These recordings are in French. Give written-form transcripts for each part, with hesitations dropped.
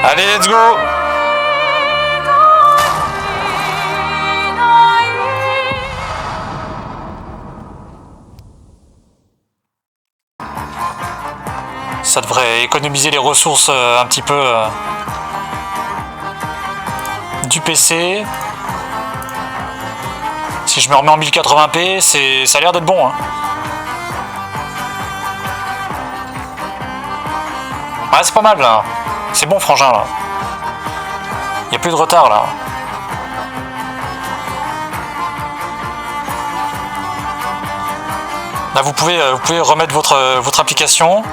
Allez, let's go. Ça devrait économiser les ressources un petit peu du PC. Si je me remets en 1080p, ça a l'air d'être bon. Hein. Ouais, c'est pas mal là. C'est bon, frangin là. Y a plus de retard là. Là, vous pouvez remettre votre application.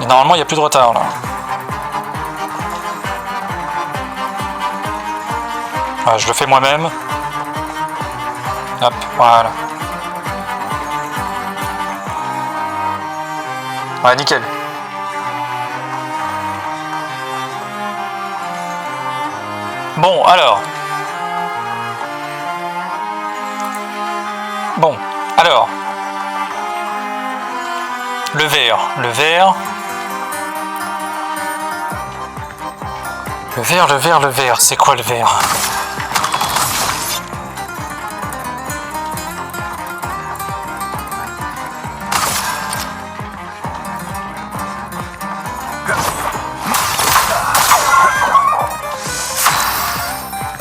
Et normalement, il n'y a plus de retard là. Ouais, je le fais moi-même. Hop, voilà. Ouais, nickel. Bon, alors. Le verre. Le verre. C'est quoi le verre?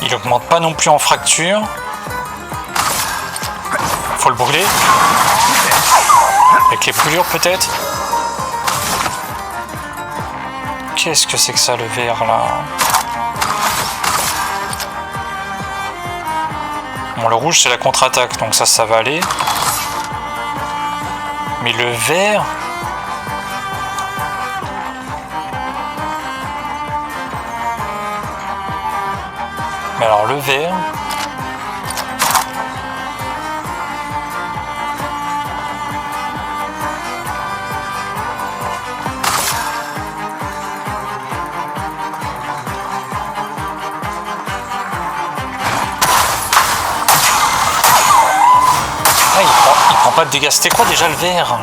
Il augmente pas non plus en fracture. Faut le brûler. Avec les brûlures peut-être. Qu'est-ce que c'est que ça le verre là? Bon, le rouge c'est la contre-attaque, donc ça va aller. Mais le vert... Mais alors le vert... il prend pas de dégâts. C'était quoi déjà le vert?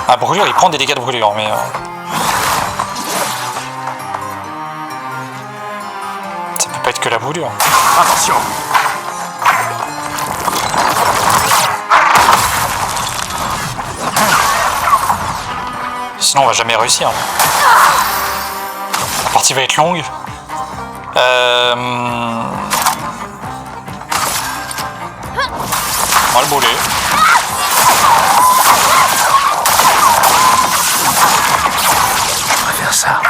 Ah, brûlure, il prend des dégâts de brûlure, mais... Ça peut pas être que la brûlure. Attention! Sinon on va jamais réussir. La partie va être longue. On va le brûler. On va faire ça.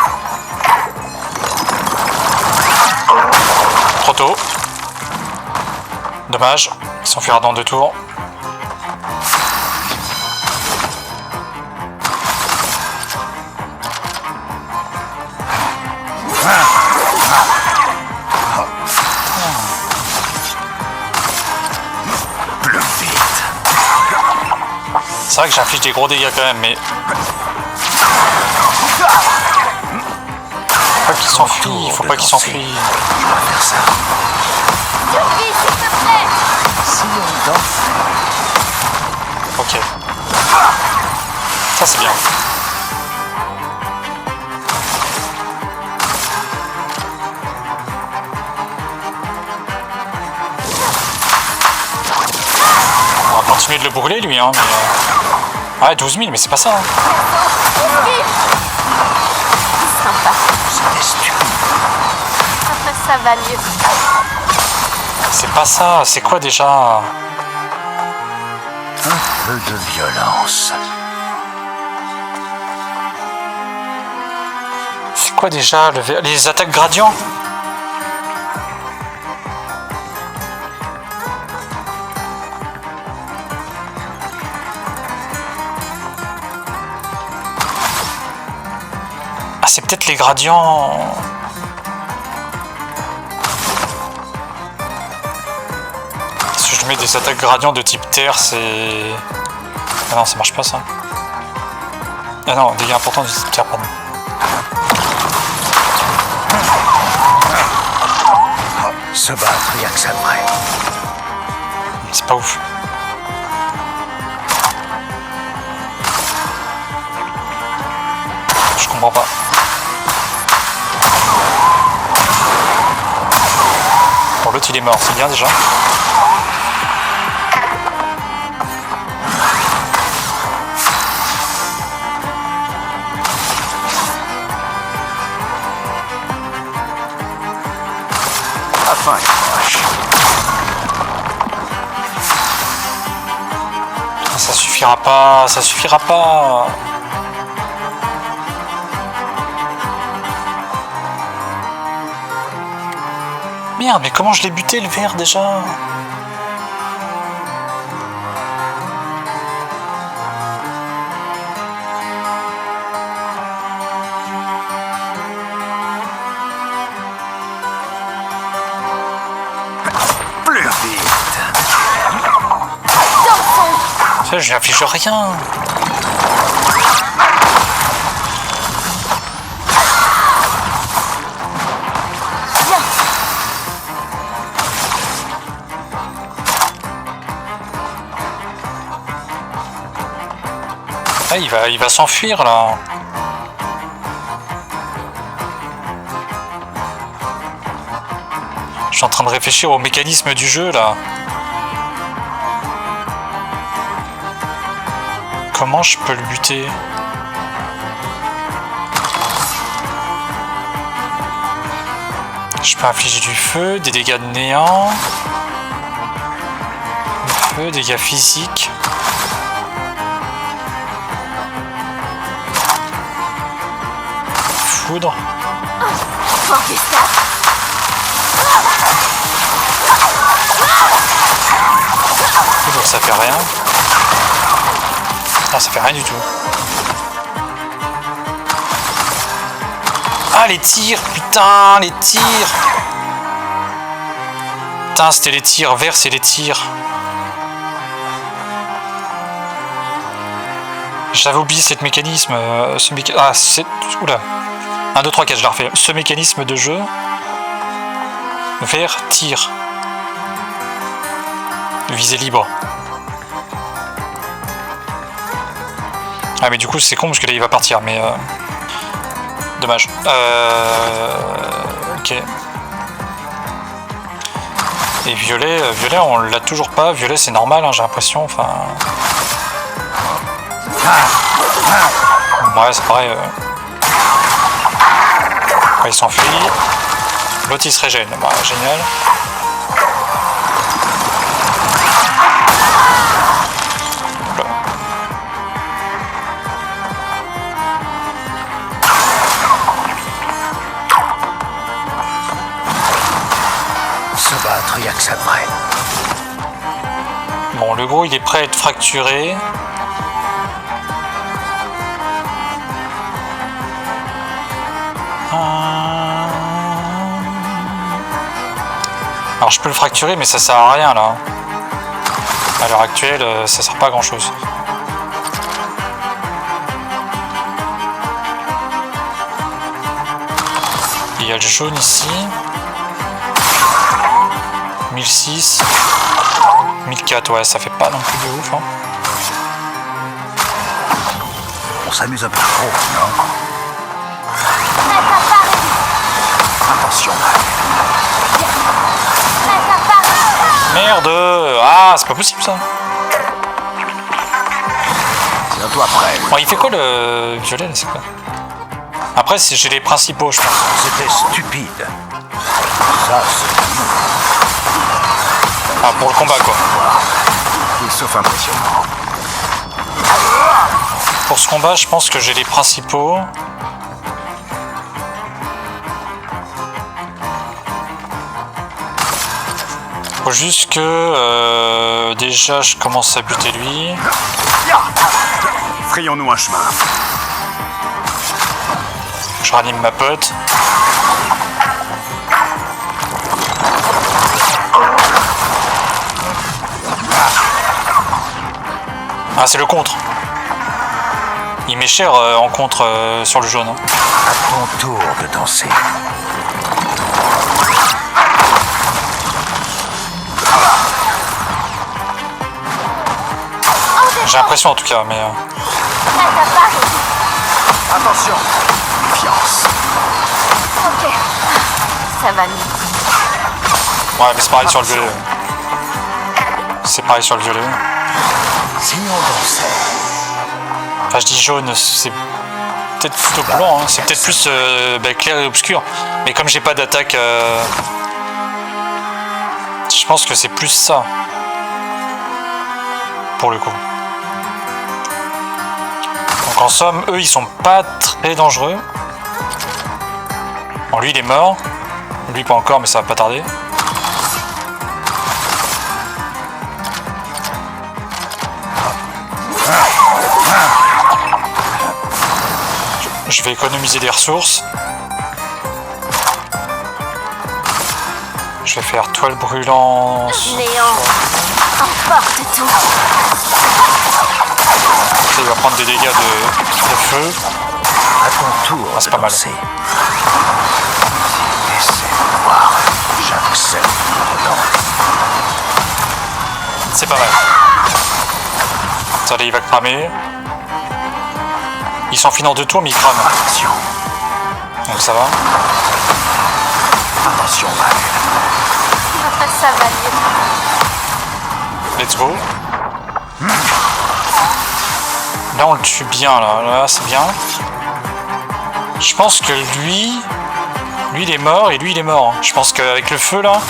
Trop tôt. Dommage. Il s'enfuira dans 2 tours. C'est vrai que j'inflige des gros dégâts quand même, mais... Faut pas qu'il s'enfuit, faut pas qu'il s'enfuit. On va faire ça. Sophie, s'il te plaît. Si on danse. Ok. Ça c'est bien. On va continuer de le brûler lui, hein, mais... Ouais, 12 000, mais c'est pas ça. Hein. Sympa. C'est Après ça va mieux. C'est pas ça, c'est quoi déjà? un peu de violence. C'est quoi déjà les attaques gradients? Ah, c'est peut-être les gradients. Si je mets des attaques gradients de type terre, c'est... Ah non, ça marche pas ça. Ah non, dégâts importants de type terre, pardon. Se battre, y'a que ça de vrai. C'est pas ouf. Je comprends pas. pote il est mort, c'est bien déjà. La fin est proche. Ça suffira pas, ça suffira pas. Merde, mais comment je l'ai buté le verre déjà? Plus vite. Ça, je lui affiche rien. Ah, il va s'enfuir là. Je suis en train de réfléchir au mécanisme du jeu là. Comment je peux le buter? Je peux infliger du feu, des dégâts de néant. Du feu, dégâts physiques. Foudre. Donc ça fait rien. Ah, ça fait rien du tout. Ah, les tirs, putain, les tirs. Putain, c'était les tirs. Vert, c'est les tirs. J'avais oublié cette mécanisme. Ah, c'est... Oula. 1, 2, 3, 4, je la refais. Ce mécanisme de jeu. Vert, tir. Visée libre. Ah mais du coup c'est con parce que là il va partir mais dommage. Ok. Et violet on l'a toujours pas. Violet c'est normal hein, j'ai l'impression. Enfin. Ouais c'est pareil. Il s'enfuit. L'autre il se régène. Bah, génial. Il y a que ça de vrai. Bon, le gros il est prêt à être fracturé. Alors je peux le fracturer mais ça sert à rien là. À l'heure actuelle ça sert pas à grand chose. Il y a le jaune ici. 1006, 1004, ouais, ça fait pas non plus de ouf. Hein. On s'amuse un peu trop, non? Attention. Merde! Ah, c'est pas possible ça. Tiens-toi prêt. Bon, il fait quoi le violet là, c'est quoi? Après, j'ai les principaux, je pense. C'était stupide. Ça, c'est... Ah, pour le combat quoi. Sauf impressionnant. Pour ce combat, je pense que j'ai les principaux. Faut juste que déjà je commence à buter lui. Frayons-nous un chemin. Je ranime ma pote. Ah, c'est le contre. Il m'est cher en contre sur le jaune. Hein. À ton tour de danser. J'ai l'impression en tout cas, mais... Attention. Confiance. Ok. Ça va mieux. Ouais, mais c'est pareil sur le violet. C'est pareil sur le violet. Si on dansait. Enfin, je dis jaune, c'est peut-être plutôt blanc, hein. C'est peut-être plus clair et obscur. Mais comme j'ai pas d'attaque, je pense que c'est plus ça. Pour le coup. Donc en somme, eux, ils sont pas très dangereux. Bon, lui, il est mort. Lui, pas encore, mais ça va pas tarder. Je vais économiser des ressources. Je vais faire toile brûlante. Néant. Emporte tout. Il va prendre des dégâts de feu. À ton tour c'est de pas mal. danser. Laissez-moi voir. J'accepte le danse. C'est pas mal. Attendez, il va cramer. Il s'enfuit dans 2 tours, mais il crame. Attention. Donc ça va. Attention, Val. Ça va mieux. Let's go. Là, on le tue bien, là. Là, c'est bien. Je pense que lui, il est mort et lui, il est mort. Je pense qu'avec le feu, là,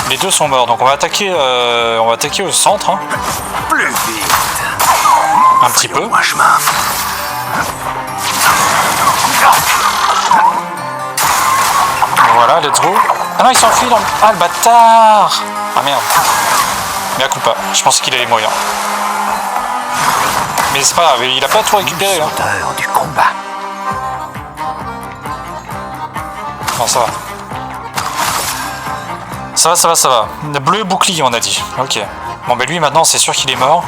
les deux sont morts. Donc on va attaquer au centre. Hein. Plus vite. Un petit peu. Moi, chemin. Voilà, let's go. Ah non, il s'enfuit dans le... Ah, le bâtard. Ah merde. Mais à coup pas. Je pensais qu'il allait mourir. Mais c'est pas grave, il a pas tout récupéré. Hein. Sauteur du combat. Non, ça va. Ça va. Le bleu bouclier, on a dit. Ok. Bon, ben lui, maintenant, c'est sûr qu'il est mort.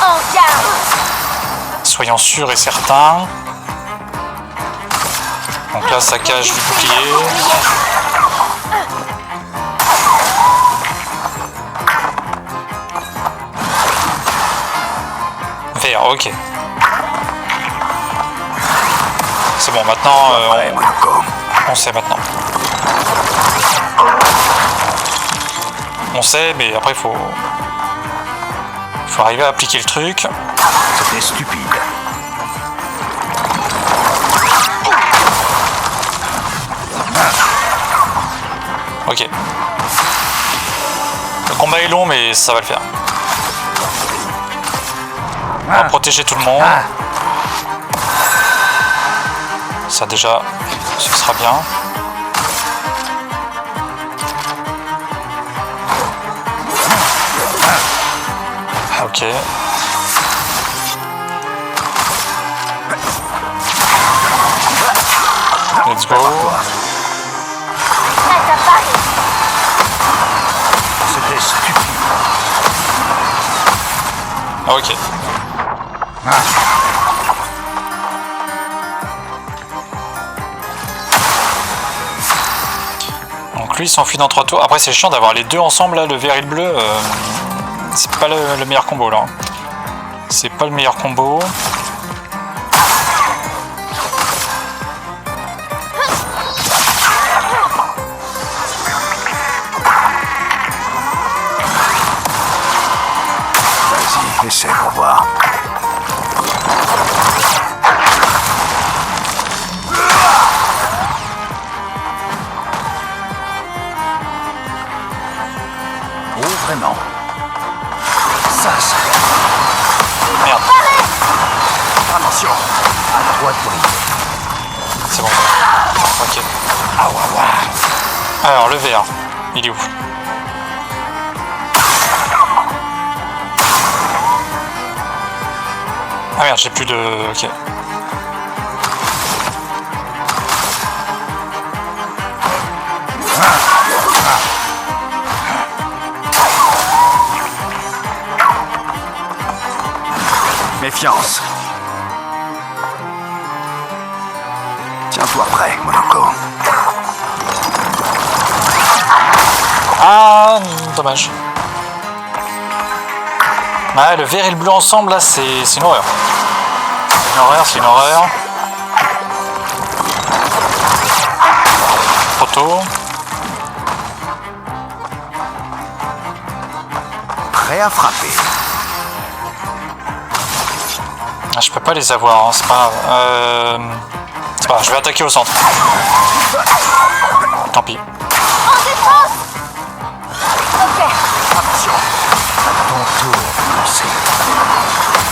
En garde. Soyons sûrs et certains. Donc là, saccage du bouclier. Vert, ok. C'est bon, maintenant, on sait maintenant. On sait, mais après, faut arriver à appliquer le truc. C'était stupide. Ok. Le combat est long, mais ça va le faire. On va protéger tout le monde. Ça déjà, ce sera bien. Ok. Let's go. Prête à Paris. C'était stupide. Ok. Donc lui il s'enfuit dans 3 tours. Après c'est chiant d'avoir les deux ensemble là, le vert et le bleu. C'est pas le meilleur combo là. C'est pas le meilleur combo. Vas-y, essaie pour voir. Oh, vraiment. Ça, c'est... Merde. Attention. À droite pour C'est bon. Ok. Ah, ouais. Alors le vert, il est où? Ah merde, j'ai plus de... Ok. Méfiance. Tiens-toi prêt, Monaco. Ah, dommage. Ouais, le vert et le bleu ensemble, là, c'est une horreur. C'est une horreur. trop tôt. Prêt à frapper. Ah, je peux pas les avoir, hein, c'est pas grave. C'est pas grave, je vais attaquer au centre. Tant pis. En défense. Ok. Action. À ton tour, lancer.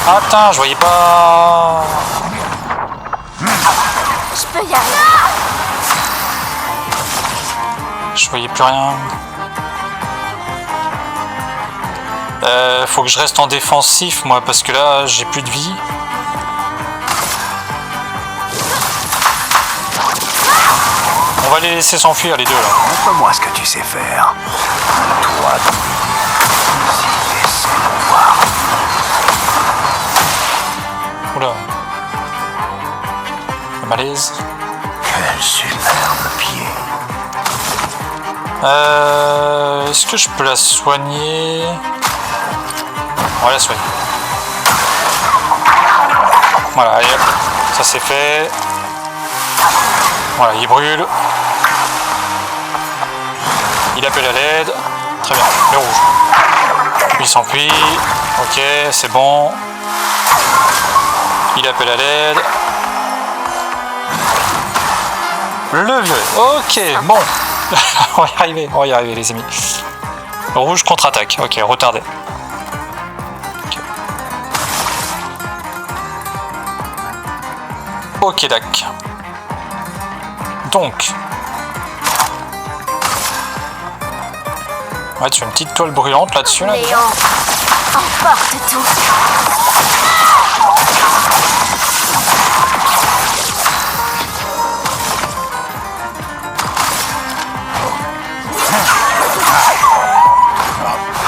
Ah putain, je voyais pas. Je peux y arriver. Je voyais plus rien. Faut que je reste en défensif moi parce que là j'ai plus de vie. On va les laisser s'enfuir les deux là. Montre-moi ce que tu sais faire. Toi, laissez-le voir. Oula. Le malaise. Quel superbe pied. Est-ce que je peux la soigner? On va la soigner. Voilà, allez hop. Ça c'est fait. Voilà, il brûle. Il appelle à l'aide. Très bien, le rouge. Il s'enfuit. Ok, c'est bon. Il appelle à l'aide. Le violet. Ok, bon. On va y arriver les amis. Le rouge contre-attaque. Ok, retardé. Ok, d'accord. Donc. Ouais, tu as une petite toile brûlante là-dessus. Là, Léon, emporte tout.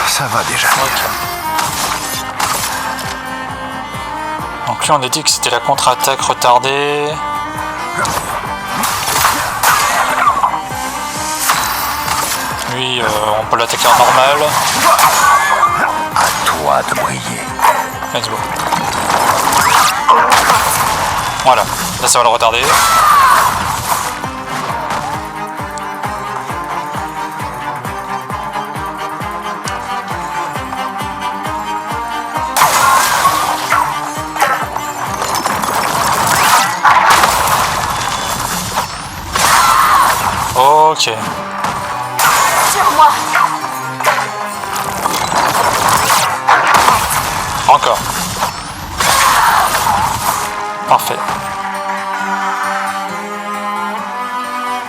Ça va déjà. Donc lui on a dit que c'était la contre-attaque retardée. Lui on peut l'attaquer en normal. À toi de briller. Let's go. Voilà, là ça va le retarder. Ok. Sur moi. Encore. Parfait.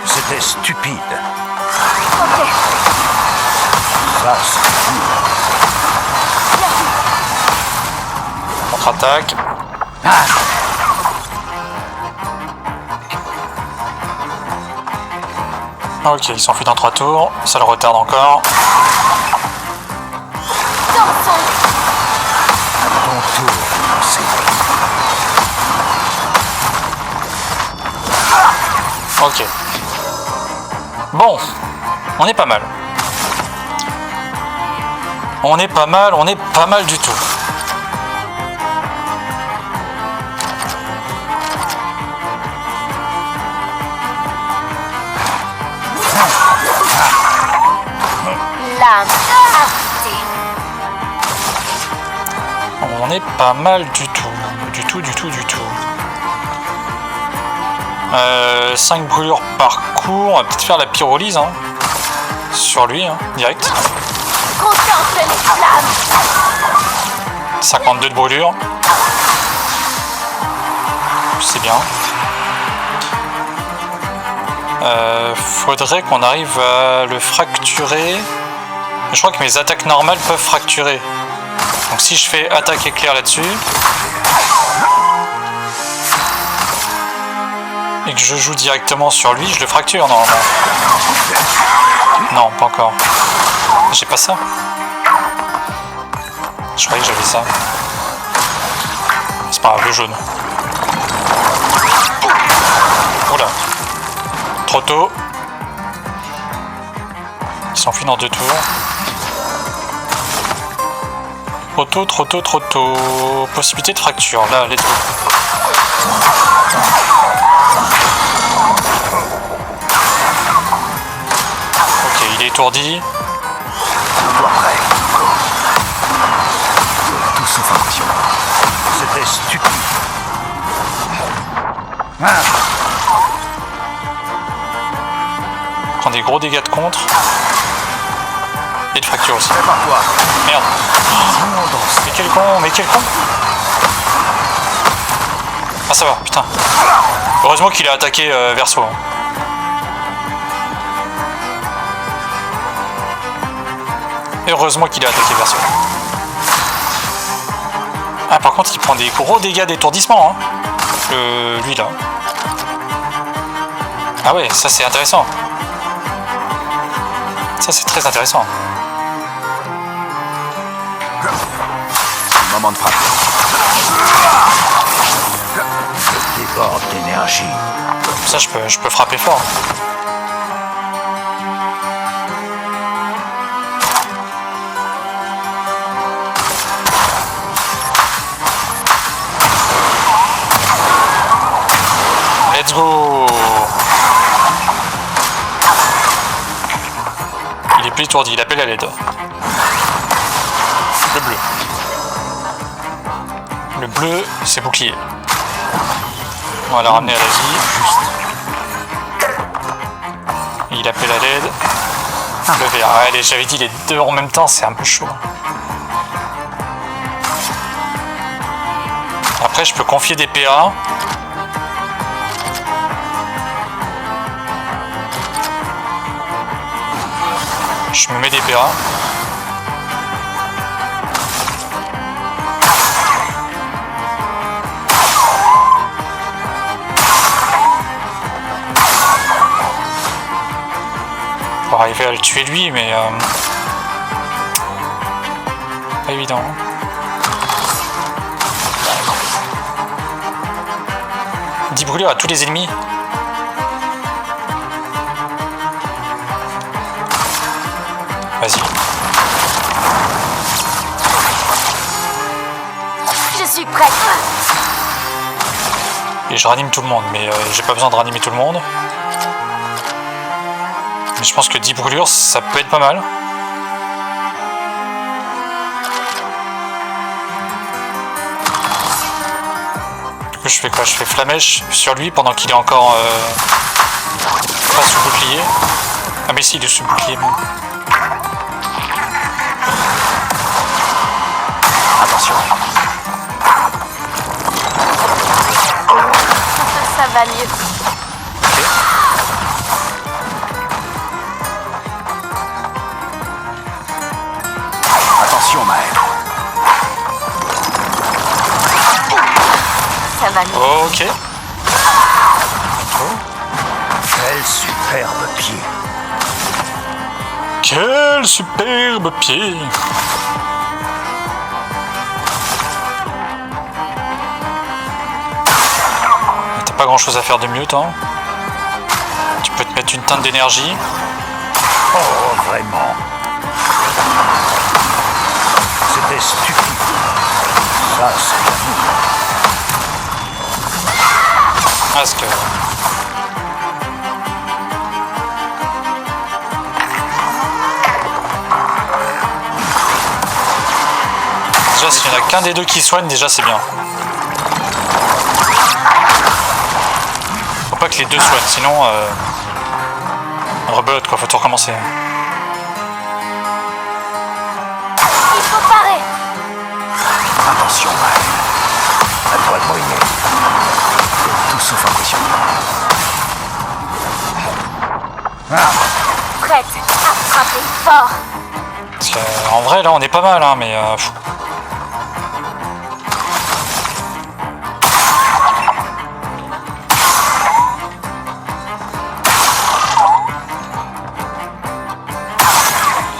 C'était stupide. Ok. Ça, c'est Contre-attaque. Ok, il s'enfuit dans 3 tours. Ça le retarde encore. Dansons. ton tour, lancer. Ok. Bon. On est pas mal. On est pas mal du tout. Lame affûtée. On est pas mal du tout. Du tout. 5 brûlures par coup. On va peut-être faire la pyrolyse. Hein. Sur lui, hein, direct. Contemple les flammes. 52 de brûlure. C'est bien. Faudrait qu'on arrive à le fracturer. Je crois que mes attaques normales peuvent fracturer. Donc si je fais attaque éclair là-dessus et que je joue directement sur lui, je le fracture normalement. Non, pas encore. J'ai pas ça. Je croyais que j'avais ça. C'est pas grave, le jaune. Oula. Trop tôt. Il s'enfuit dans 2 tours. Trop tôt. Possibilité de fracture. Là, let's go. étourdi. Toi prêt. Go. Tout sauf impressionnant. C'était stupide. Prend des gros dégâts de contre. Et de fracture aussi. Prépare-toi. Merde. Mais quel con, mais quel con. Ah ça va, putain. Heureusement qu'il a attaqué Verso. Heureusement qu'il a attaqué Verso. Ah par contre il prend des gros dégâts d'étourdissement. Hein. Lui là. Ah ouais, ça c'est intéressant. Ça c'est très intéressant. Moment de frappe. Je déborde d'énergie. Ça je peux frapper fort. Let's go. Il est plus étourdi, il appelle à l'aide. Le bleu. Le bleu, c'est bouclier. On va la ramener à l'Asie. Il appelle à l'aide. Le vert. Allez, j'avais dit les deux en même temps, c'est un peu chaud. Après, je peux confier des PA. Je me mets des PA. Pour arriver à le tuer lui, mais pas évident. 10 brûlures à tous les ennemis. Vas-y. Je suis prête. Et je ranime tout le monde, mais j'ai pas besoin de ranimer tout le monde. Mais je pense que 10 brûlures, ça peut être pas mal. Du coup, je fais quoi? Je fais flamèche sur lui pendant qu'il est encore pas sous bouclier. Ah mais si, il est sous bouclier. Bon. Attention. Ça va mieux. Attention, Maël. Ça va mieux. Ok. Quel superbe pied. Quel superbe pied! T'as pas grand chose à faire de mieux, toi. Tu peux te mettre une teinte d'énergie. Oh, vraiment. C'était stupide. Ça, c'est l'amour. Parce que... Déjà, s'il n'y en a qu'un des deux qui soigne, déjà c'est bien. Faut pas que les deux soignent, sinon... rebelote quoi, faut tout recommencer. Il faut parer. Attention, Maël. À toi de briller. C'est tout sauf impressionnant. Prête à frapper fort. Parce qu'en vrai, là, on est pas mal, hein, mais...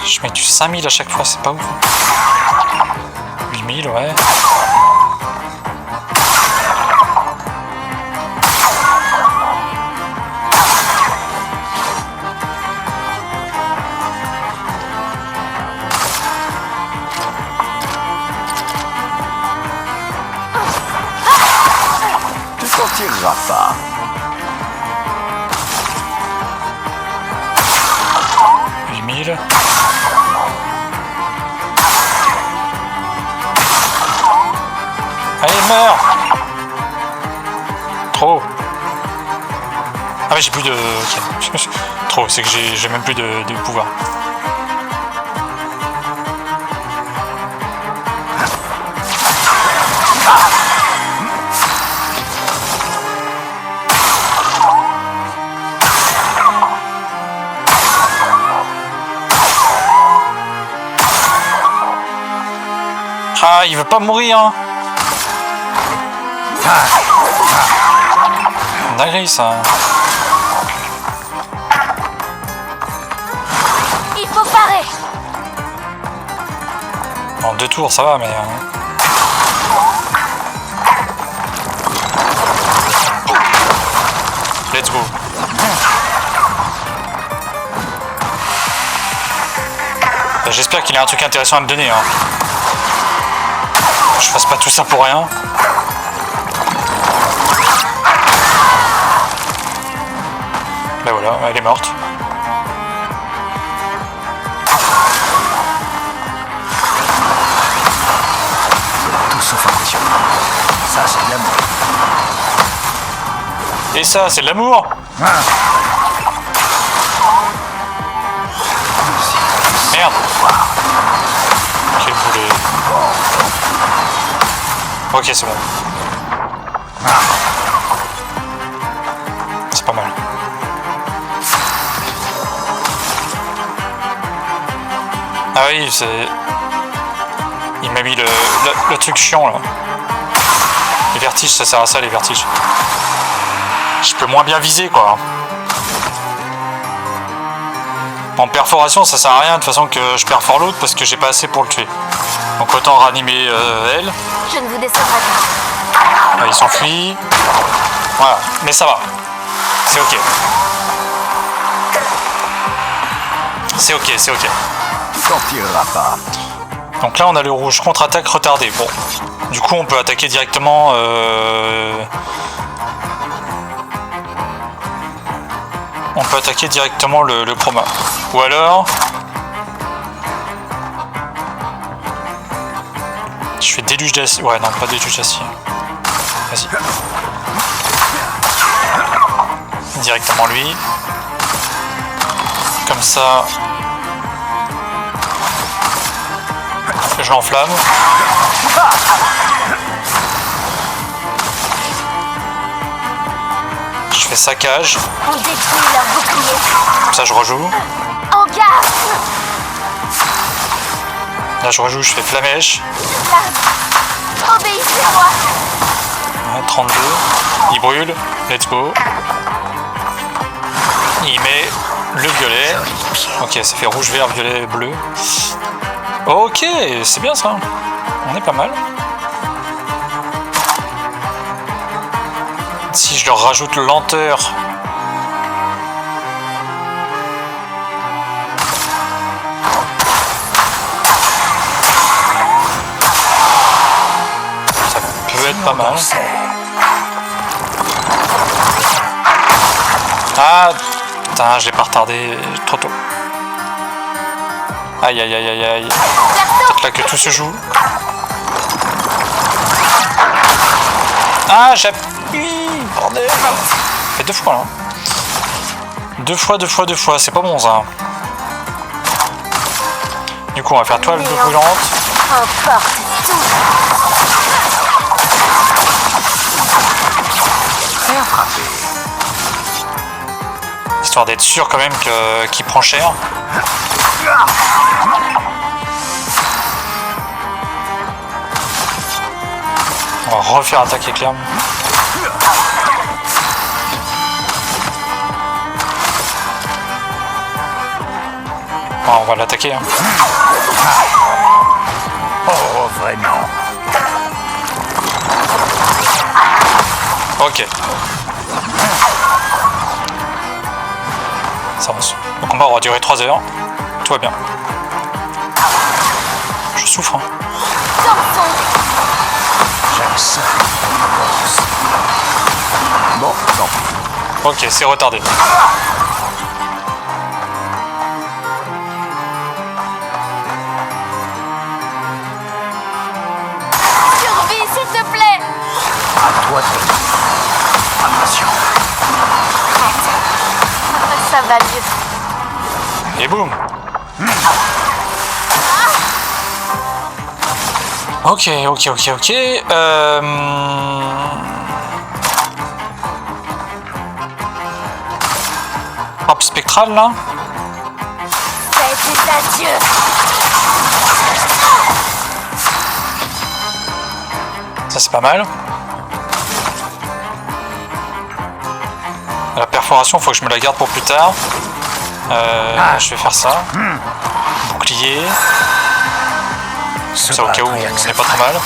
Je mets du 5000 à chaque fois, c'est pas ouf. 8000, ouais. Tu t'en tireras pas. 8000. nul. Allez, meurs! Trop. Ah mais j'ai plus de... ok. Trop, c'est que j'ai même plus de pouvoir. Ah, il veut pas mourir, hein. Dinguerie, ça. Il faut parer. En 2 tours, ça va, mais... Let's go. J'espère qu'il y a un truc intéressant à me donner, hein. Je fasse pas tout ça pour rien. Ben voilà, elle est morte. Tout sauf impressionnant. Ça, c'est de l'amour. Et ça, c'est de l'amour. Merde. Quel boulet. Ok, c'est bon. C'est pas mal. Ah oui, c'est... Il m'a mis le truc chiant, là. Les vertiges, ça sert à ça, les vertiges. Je peux moins bien viser, quoi. En perforation, ça sert à rien, de toute façon, que je perfore l'autre, parce que j'ai pas assez pour le tuer. Donc autant ranimer elle. Je ne vous décevrai pas. Ah, il s'enfuit. Voilà, mais ça va. C'est ok. C'est ok, c'est ok. T'en tireras pas. Donc là, on a le rouge. Contre-attaque retardée. Bon. Du coup, on peut attaquer directement... On peut attaquer directement le chroma. Ou alors... Je fais déluge d'acier. Ouais, non, pas déluge d'acier. Vas-y. Directement lui. Comme ça. Je l'enflamme. Je fais saccage. On détruit leur bouclier. Comme ça, je rejoue. En garde. Là, je rejoue, je fais flamèche. Là. Obéissez-moi. Ouais, 32. Il brûle. Let's go. Il met le violet. Ok, ça fait rouge, vert, violet, bleu. Ok, c'est bien ça. On est pas mal. Si je leur rajoute lenteur. Ça peut être pas mal. Ah, putain, j'ai pas retardé trop tôt. Aïe aïe aïe aïe aïe. Peut-être là que tout se joue. Ah, j'appuie. Bordel. Fait 2 fois là. 2 fois, c'est pas bon ça. Du coup, on va faire toile de brûlante. Emporte tout. Bien frappé. Histoire d'être sûr quand même qu'il prend cher. On va refaire attaque éclair. Bon, on va l'attaquer. Hein. Oh, vraiment. Ok. Ça avance. Le combat aura duré 3 heures. Tout va bien. Je souffre. Hein. J'aime ça. Bon, non. Ok, c'est retardé. À toi de payer. Attention. Prête. Ça va mieux. Et boum. Ok. Hop, spectral là. Faites adieu. Ça c'est pas mal. La perforation, faut que je me la garde pour plus tard. Je vais faire ça. Bouclier. Comme ça au cas où on n'est pas trop mal.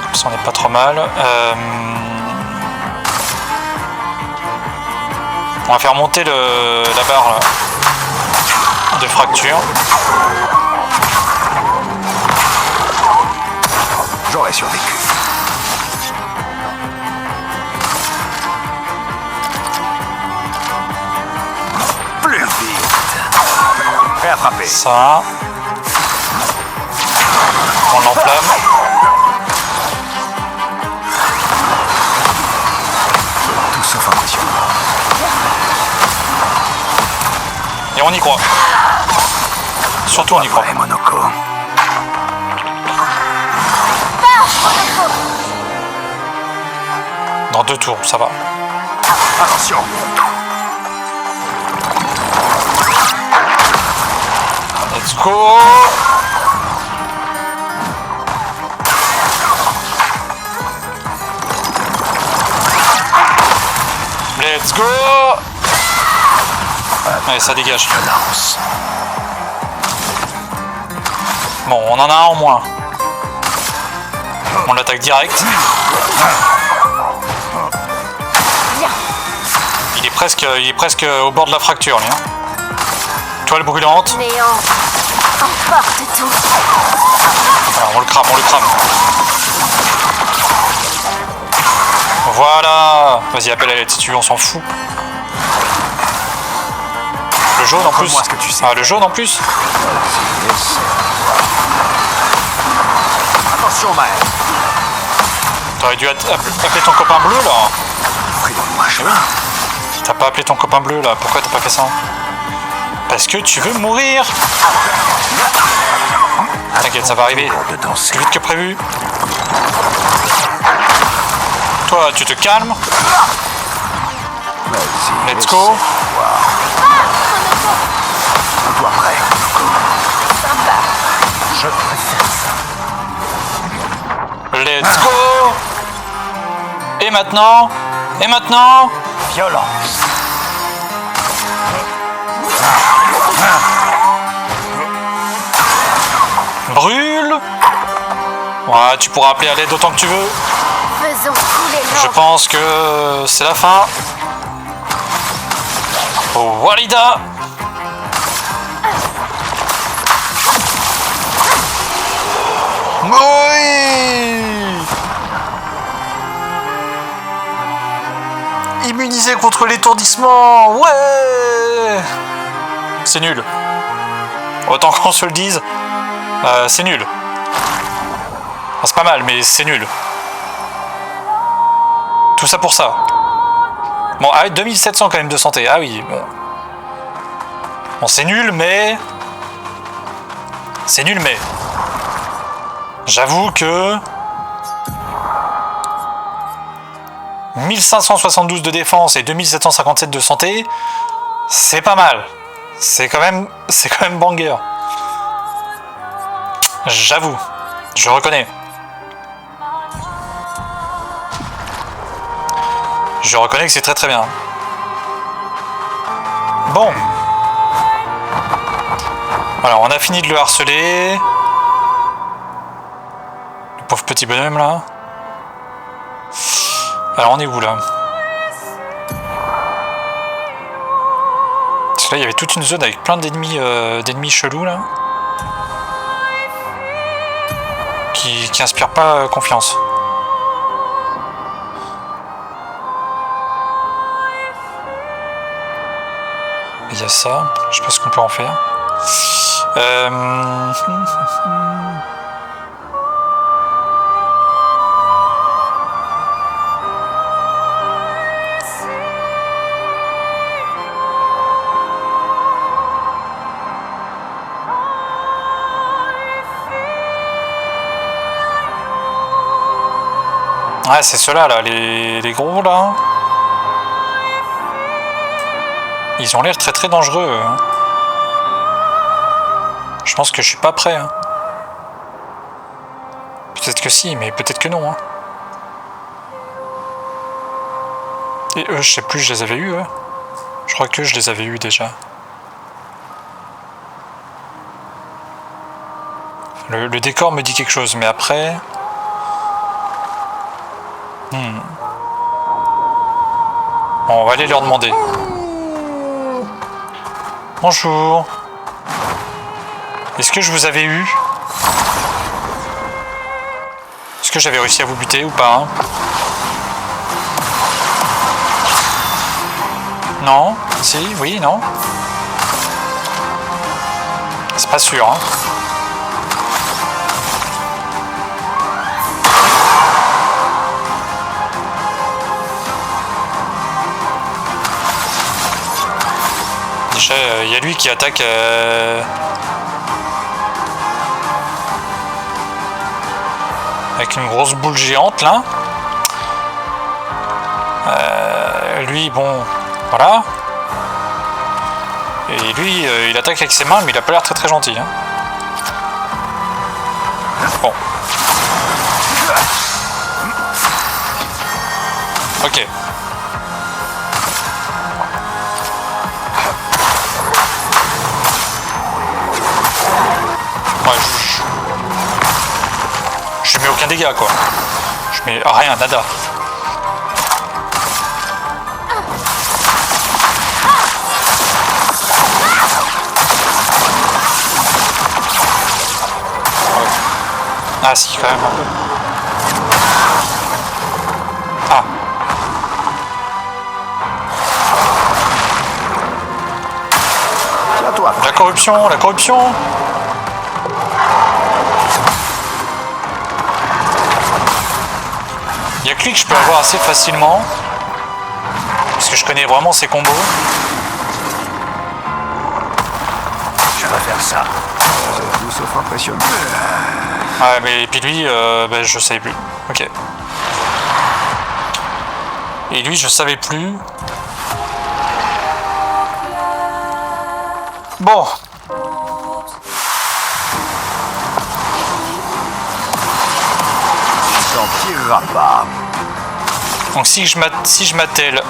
Comme ça on n'est pas trop mal. On va faire monter la barre là, de fracture. J'aurais survécu. Plus vite. Et attraper. Ça. On l'enflamme. Tout sauf impressionnant. Et on y croit. Surtout on y croit. Ouais, Monoko. Dans 2 tours, ça va. Attention. Let's go. Let's go. Allez, ça dégage. Violence. Bon, on en a un en moins. On l'attaque direct. Il est presque au bord de la fracture, lui. Hein. Toile brûlante. Néant. Emporte tout. Voilà, on le crame. Voilà. Vas-y, appelle à l'aide si tu veux, on s'en fout. Le jaune en plus. Montre-moi ce que tu sais. Ah, le jaune en plus. Attention, Maël. T'aurais dû appeler ton copain bleu là. Prenons-moi chemin. T'as pas appelé ton copain bleu là. Pourquoi t'as pas fait ça? Parce que tu veux mourir. T'inquiète, ça va arriver De danser. plus vite que prévu. Toi, tu te calmes. Vas-y, Let's go. Toi prêt, Monoko. Je préfère ça. Let's go. Et maintenant? Violence. Brûle. Ouais, tu pourras appeler à l'aide autant que tu veux. Faisons couler Je l'encre. pense que c'est la fin. Oh, Walida. Oui. Immunisé contre l'étourdissement. Ouais. C'est nul. Autant qu'on se le dise, c'est nul. Enfin, c'est pas mal, mais c'est nul. Tout ça pour ça. Bon, ah, 2700 quand même de santé. Ah oui, bon. Bon, c'est nul, mais... C'est nul, mais... J'avoue que... 1572 de défense et 2757 de santé, c'est pas mal. C'est quand même banger. J'avoue. Je reconnais. Je reconnais que c'est très très bien. Bon. Alors, on a fini de le harceler. Le pauvre petit bonhomme là. Alors, on est où là? Parce que là, il y avait toute une zone avec plein d'ennemis chelous là. Qui inspirent pas confiance. Il y a ça, je sais pas ce qu'on peut en faire. Ah, c'est ceux-là, là, les gros, là. Ils ont l'air très très dangereux. Hein. Je pense que je suis pas prêt. Hein. Peut-être que si, mais peut-être que non. Hein. Et eux, je sais plus, je les avais eus. Je crois que je les avais eus déjà. Le décor me dit quelque chose, mais après... Bon, on va aller leur demander. Bonjour. Est-ce que je vous avais eu? Est-ce que j'avais réussi à vous buter ou pas hein? Non? Si? Oui? Non? C'est pas sûr, hein? Déjà, il y a lui qui attaque... avec une grosse boule géante, là. Lui, bon... Voilà. Et lui, il attaque avec ses mains, mais il a pas l'air très très gentil. Hein. Bon. Ok. Ouais, je mets aucun dégât, quoi. Je mets rien, nada. Ah si, quand même un peu. Ah. Tiens-toi. La corruption, la corruption. Il y a que lui que je peux avoir assez facilement. Parce que je connais vraiment ses combos. Je vais faire ça. Tout sauf impressionnant. Ouais, mais puis lui, ben, je savais plus. Ok. Et lui, je savais plus. Bon. Tu t'en tireras pas. Donc si je m'attelle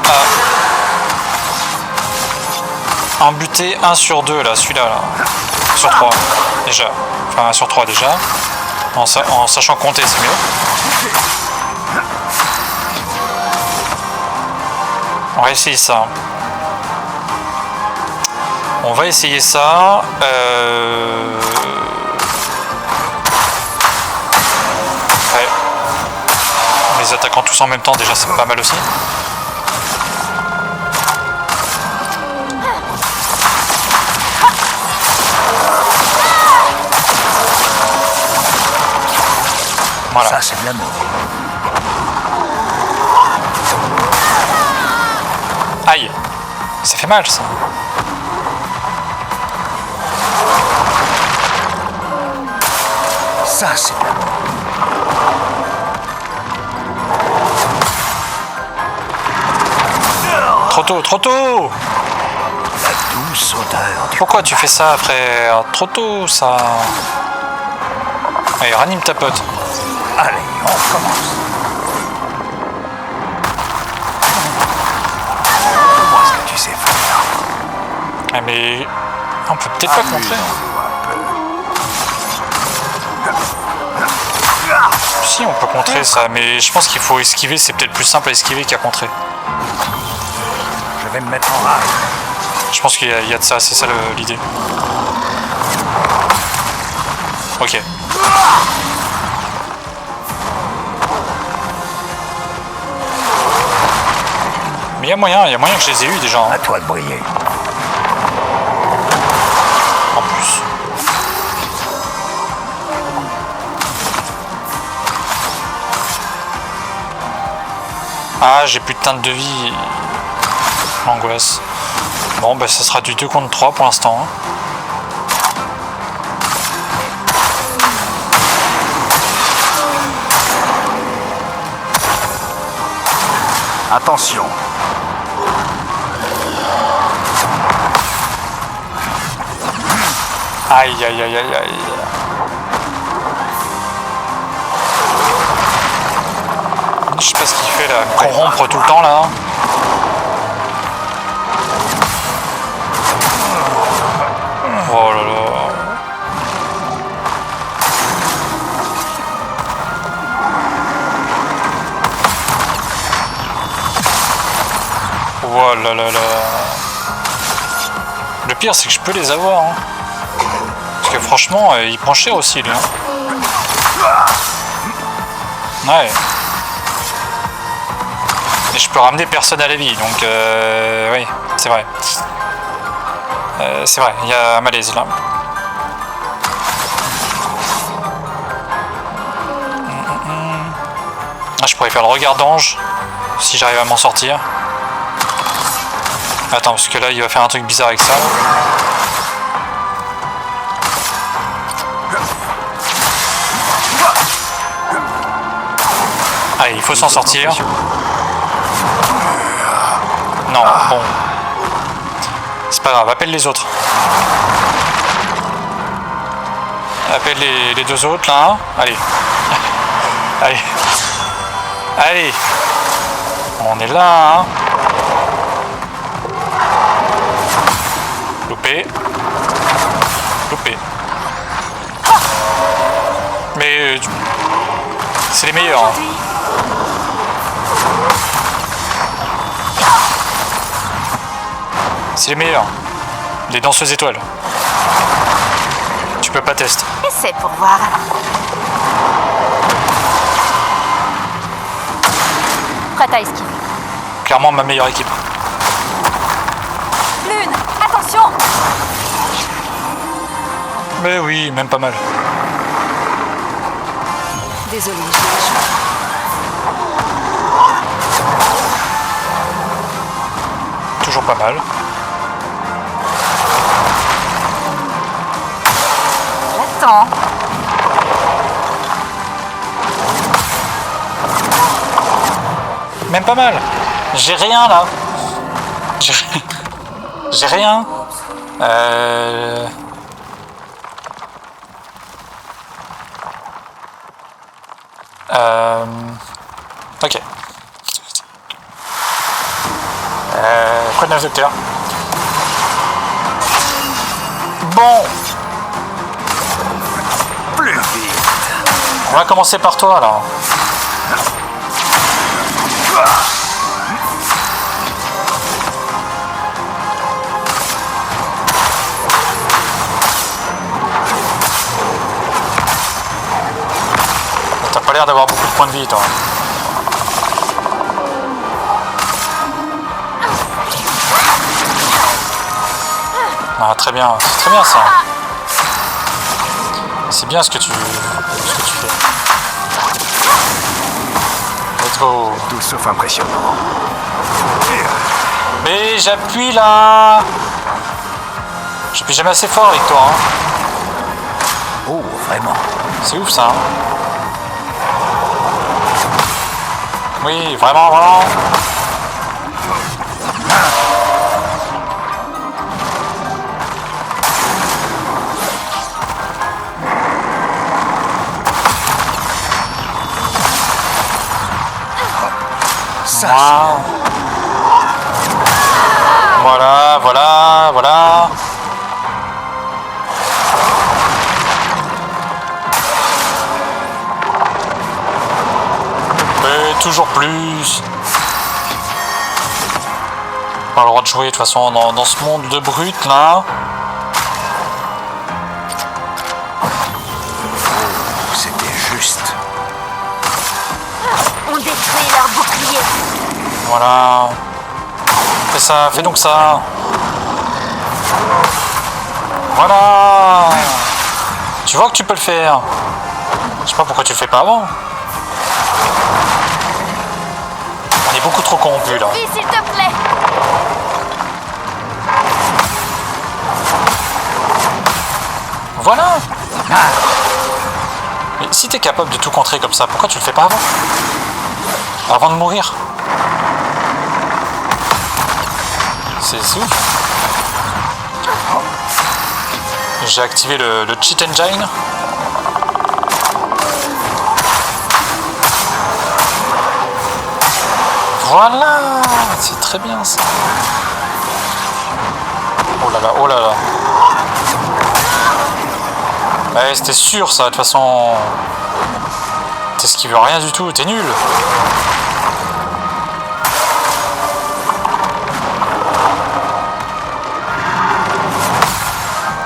à en buter 1 sur 2 là, celui-là là. Sur 3 déjà. Enfin 1 sur 3 déjà. En sachant compter, c'est mieux. On va essayer ça. On va essayer ça. Ouais. En les attaquant tous en même temps, déjà, c'est pas mal aussi. Voilà. Ça, c'est de l'amour. Aïe. Ça fait mal, ça. Ça, c'est de l'amour. Trop tôt, trop tôt. La douce odeur du... Pourquoi tu fais ça, frère? Trop tôt, ça. Allez, ranime ta pote. Allez, on commence. Montre-moi ce que tu sais faire. Ah, mais on peut peut-être pas contrer. Si, on peut contrer ça, mais je pense qu'il faut esquiver. C'est peut-être plus simple à esquiver qu'à contrer. Je vais me mettre en rage. Je pense qu'il y a de ça, c'est ça l'idée. Ok. Mais il y a moyen que je les ai eus déjà. Hein. À toi de briller. En plus. Ah, j'ai plus de teinte de vie. L'angoisse. Bon, bah ça sera du 2 contre 3 pour l'instant. Hein. Attention. Aïe, aïe, aïe, aïe, aïe. Je sais pas ce qu'il fait là, corrompre tout le temps là. Oh là là. Oh là là là. Le pire c'est que je peux les avoir. Hein. Parce que franchement, il prend cher aussi lui. Hein. Ouais. Et je peux ramener personne à la vie, donc oui, c'est vrai. C'est vrai, il y a un malaise là. Ah, je pourrais faire le regard d'ange si j'arrive à m'en sortir. Attends, parce que là il va faire un truc bizarre avec ça. Allez, il faut s'en sortir. Non, bon. C'est pas grave, appelle les autres. Appelle les deux autres là. Hein. Allez. Allez. Allez. On est là. Hein. Loupé. Loupé. Mais c'est les meilleurs. Hein. C'est les meilleurs. Les danseuses étoiles. Tu peux pas tester. Essaie pour voir. Prête à esquiver. Clairement ma meilleure équipe. Lune, attention! Mais oui, même pas mal. Désolée, j'ai échoué. Toujours pas mal. J'attends. Même pas mal. J'ai rien là. J'ai rien. Ok. Quoi de neuf, docteur? Bon. Plus vite. On va commencer par toi là. T'as pas l'air d'avoir beaucoup de points de vie toi. Ah, très bien, c'est très bien ça. C'est bien ce que tu fais. Let's go. Tout sauf impressionnant. Mais j'appuie là. J'appuie jamais assez fort avec toi. Hein. Oh, vraiment. C'est ouf ça. Hein. Oui, vraiment, vraiment. Ça, voilà, voilà, voilà. Mais toujours plus. Pas le droit de jouer de toute façon dans ce monde de brut là. c'était juste. On détruit leur bouclier. Voilà. Fais ça, fais donc ça. Voilà. Tu vois que tu peux le faire. Je sais pas pourquoi tu le fais pas avant. On est beaucoup trop corrompus là. Oui, s'il te plaît. Voilà. Mais si t'es capable de tout contrer comme ça, pourquoi tu le fais pas avant? Avant de mourir. c'est ouf. J'ai activé le cheat engine. Voilà, c'est très bien ça. Oh là là, oh là là. Ouais, c'était sûr ça, de toute façon. T'esquives rien du tout, t'es nul.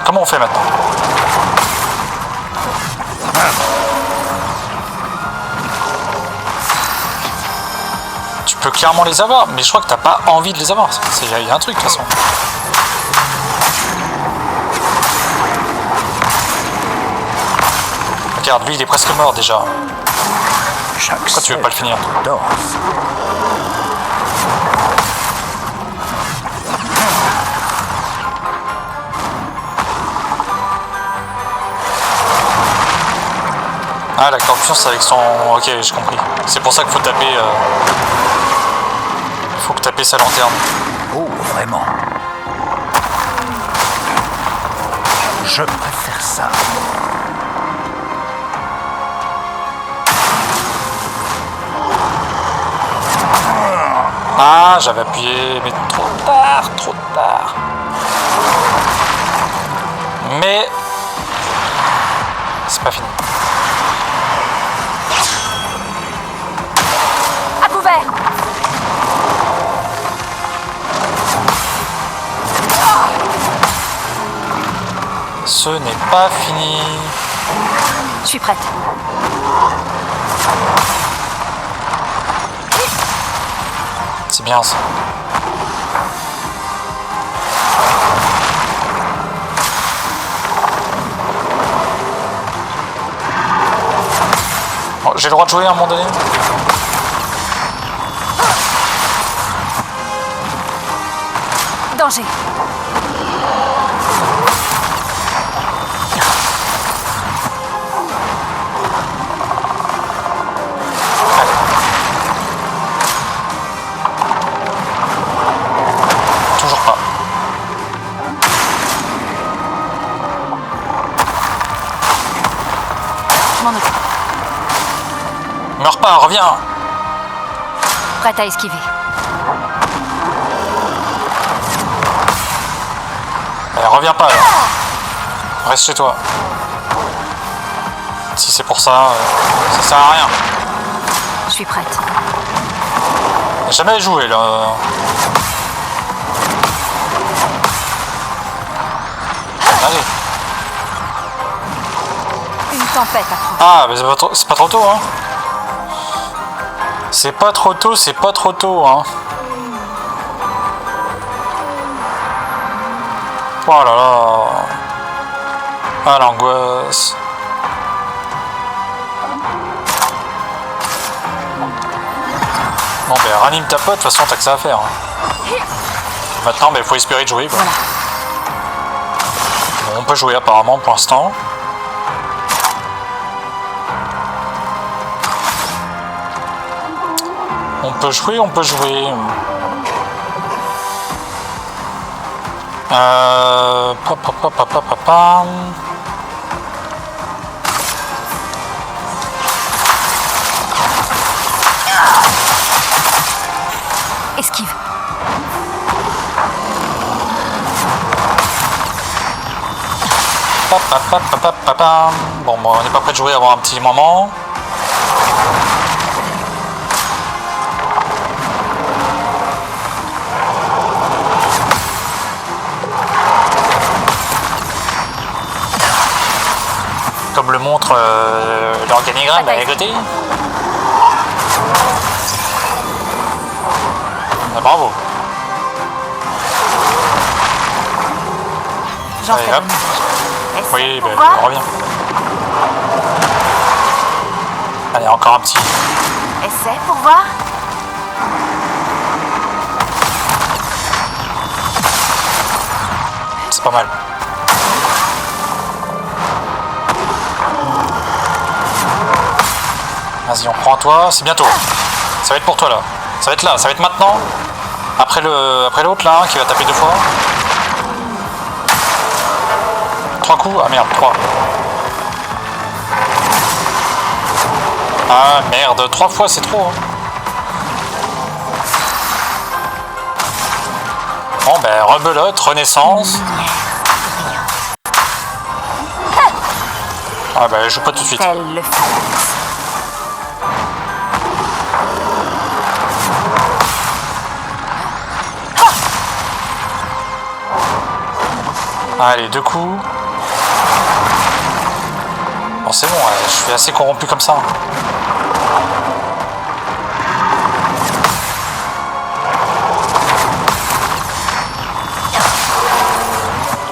Comment on fait maintenant? Tu peux clairement les avoir, mais je crois que t'as pas envie de les avoir. Il y a un truc de toute façon. Regarde, lui il est presque mort déjà. Pourquoi tu veux pas le finir? Danse. Ah la corruption c'est avec son... Ok, j'ai compris. C'est pour ça qu'il faut taper... Il faut taper sa lanterne. Oh, vraiment. Je préfère ça. Ah, j'avais appuyé, mais trop tard, trop tard. Mais... C'est pas fini. À couvert. Ce n'est pas fini. Je suis prête. C'est bien ça. Bon, j'ai le droit de jouer à un moment donné. Danger. Toujours pas. Je m'en occupe. Meurs pas, reviens. Prête à esquiver. Reviens pas là. Reste chez toi. Si c'est pour ça, ça sert à rien. Je suis prête. Jamais joué là. Allez. Une tempête approche. Ah, mais c'est pas trop tôt, hein. C'est pas trop tôt, c'est pas trop tôt, hein. Oh là là. Ah, l'angoisse. Bon, ben ranime ta pote, de toute façon, t'as que ça à faire. Hein. Maintenant, ben, faut espérer de jouer, quoi. Voilà. Bon, on peut jouer apparemment pour l'instant. On peut jouer, on peut jouer. Esquive. Bon, on n'est pas prêt de jouer avant un petit moment. Comme le montre l'organigramme à côté. Ah, bravo. J'en Allez, ferai hop. le montage. Oui, ben, Pourquoi on revient. Allez, encore un petit. Essaie pour voir. C'est pas mal. Vas-y, on prend toi. C'est bientôt. Ça va être pour toi là. Ça va être là, ça va être maintenant. Après l'autre là, qui va taper 2 fois. 3 coups. Ah merde, 3. Ah merde, 3 fois c'est trop. Hein. Bon ben, rebelote, renaissance. Ah ben, je joue pas tout de suite. Tel le phénix. Allez, 2 coups. Bon, c'est bon, je suis assez corrompu comme ça.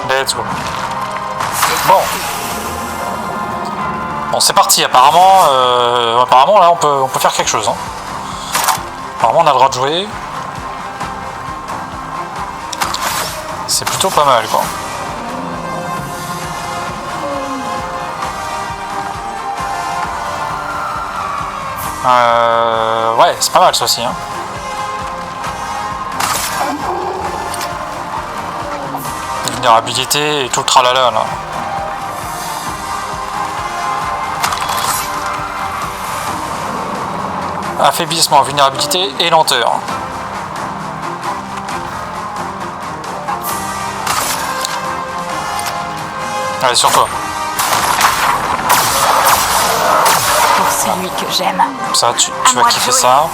Let's go. Bon. Bon, c'est parti. Apparemment, là, on peut faire quelque chose. Hein. Apparemment, on a le droit de jouer. C'est plutôt pas mal, quoi. Ouais, c'est pas mal ça aussi. Hein. Vulnérabilité et tout le tralala là. Affaiblissement, vulnérabilité et lenteur. Allez, sur toi. Pour celui que j'aime. Comme ça, tu À vas moi de kiffer jouer. ça.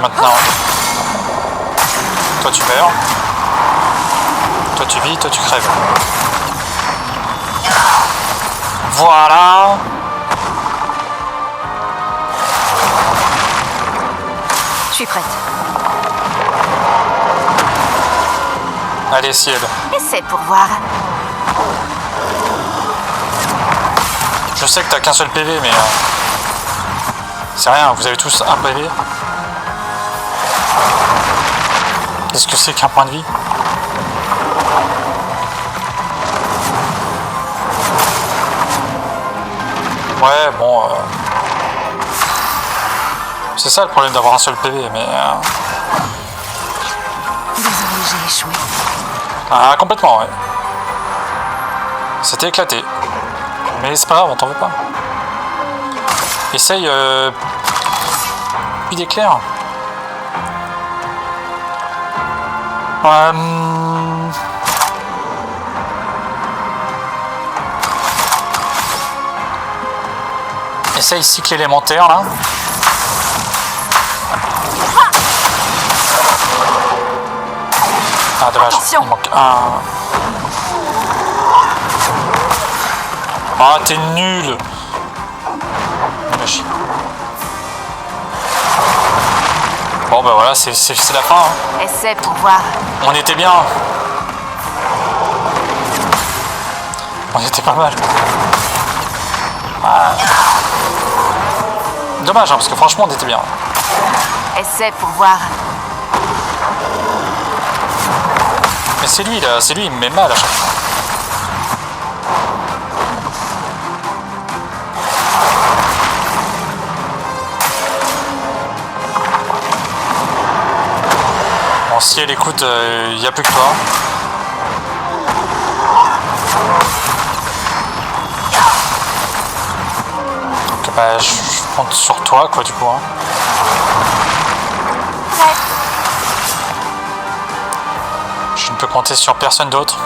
Maintenant. Toi, tu meurs. Toi, tu vis. Toi, tu crèves. Voilà. Je suis prête. Allez, ciel. Essaie pour voir. Je sais que t'as qu'un seul PV, mais... c'est rien, vous avez tous un PV. Qu'est-ce que c'est qu'un point de vie? Ouais, bon... c'est ça le problème d'avoir un seul PV, mais... Désolé, j'ai échoué. Ah, complètement, ouais. C'était éclaté. Mais c'est pas grave, on t'en veut pas. Essaye... Puis d'éclair. Essaye cycle élémentaire, là. Ah, dommage. Attention. Il manque un... Ah, t'es nul. Bon, bah voilà, c'est la fin. Hein. Essaie pour voir. On était bien. On était pas mal. Ah. Dommage, hein, parce que franchement, on était bien. Essaie pour voir. Mais c'est lui, là. C'est lui, il me met mal à chaque fois. Bon, si elle écoute, il n'y a plus que toi. Donc, bah, je compte sur toi, quoi, du coup. Hein. Prête. Je ne peux compter sur personne d'autre.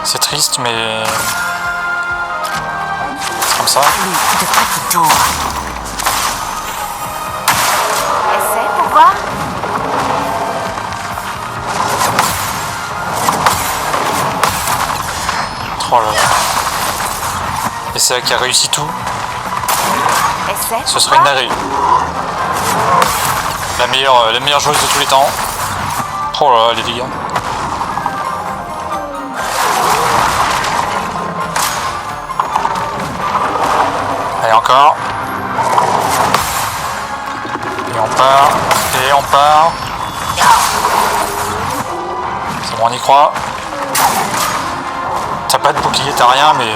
C'est triste, mais... c'est comme ça. De petit tour. Essaie pour voir. Oh là là. Et c'est elle qui a réussi tout. Essaie Ce pour serait une voir. dinguerie. La meilleure joueuse de tous les temps. Oh là là, les dégâts. Allez, encore. Et on part. Et on part. C'est bon, on y croit. T'as pas de bouclier, t'as rien, mais...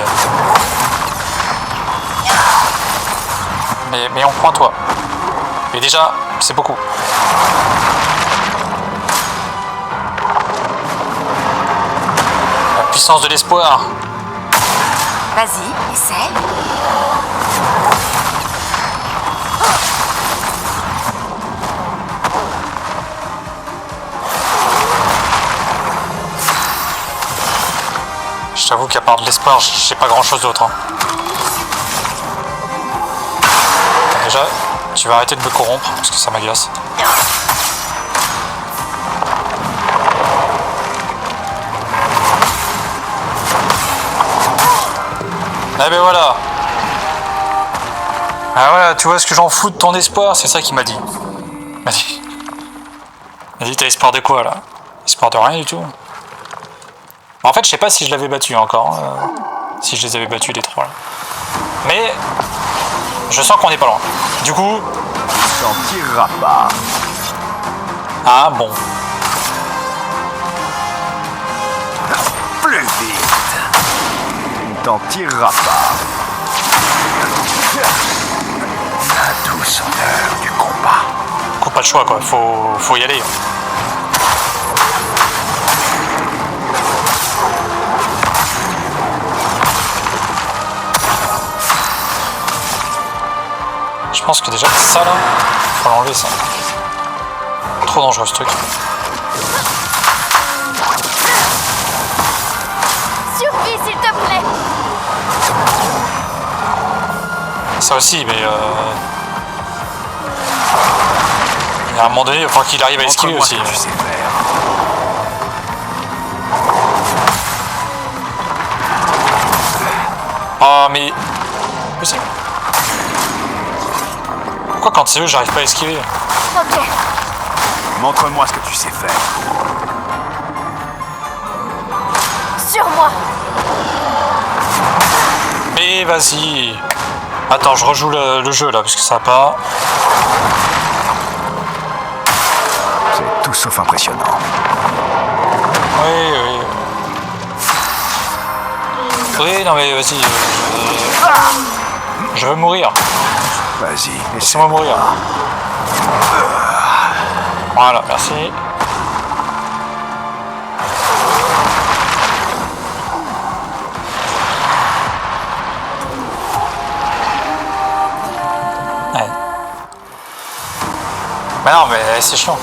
Mais on croit en toi. Et déjà, c'est beaucoup. La puissance de l'espoir. Vas-y, essaie. Je t'avoue qu'à part de l'espoir, j'ai pas grand chose d'autre. Hein. Déjà, tu vas arrêter de me corrompre parce que ça m'agace. Eh ben voilà. Ah voilà, tu vois ce que j'en fous de ton espoir, c'est ça qu'il m'a dit. Vas-y. Vas-y, t'as espoir de quoi là? Espoir de rien du tout. En fait, je sais pas si je l'avais battu encore. Si je les avais battus les trois là. Mais je sens qu'on est pas loin. Du coup. Tu t'en tireras pas. Ah bon. Plus vite. Tu ne t'en tireras pas. La douce odeur du combat. Pas le choix quoi, faut y aller. Je pense que déjà ça là, faut l'enlever ça. Trop dangereux ce truc. Survie, s'il te plaît. Ça aussi, mais il y a un moment donné, il va falloir qu'il arrive à esquiver aussi. Tu sais faire. Ah mais... Pourquoi quand c'est eux, j'arrive pas à esquiver? Ok. Montre-moi ce que tu sais faire. Sur moi. Mais vas-y. Attends, je rejoue le jeu là, parce que ça va pas... C'est tout sauf impressionnant. Oui, oui. Oui, non mais vas-y. Je veux mourir. Vas-y, Laissez-moi mourir. Voilà, merci. Ouais. Mais non, mais c'est chiant.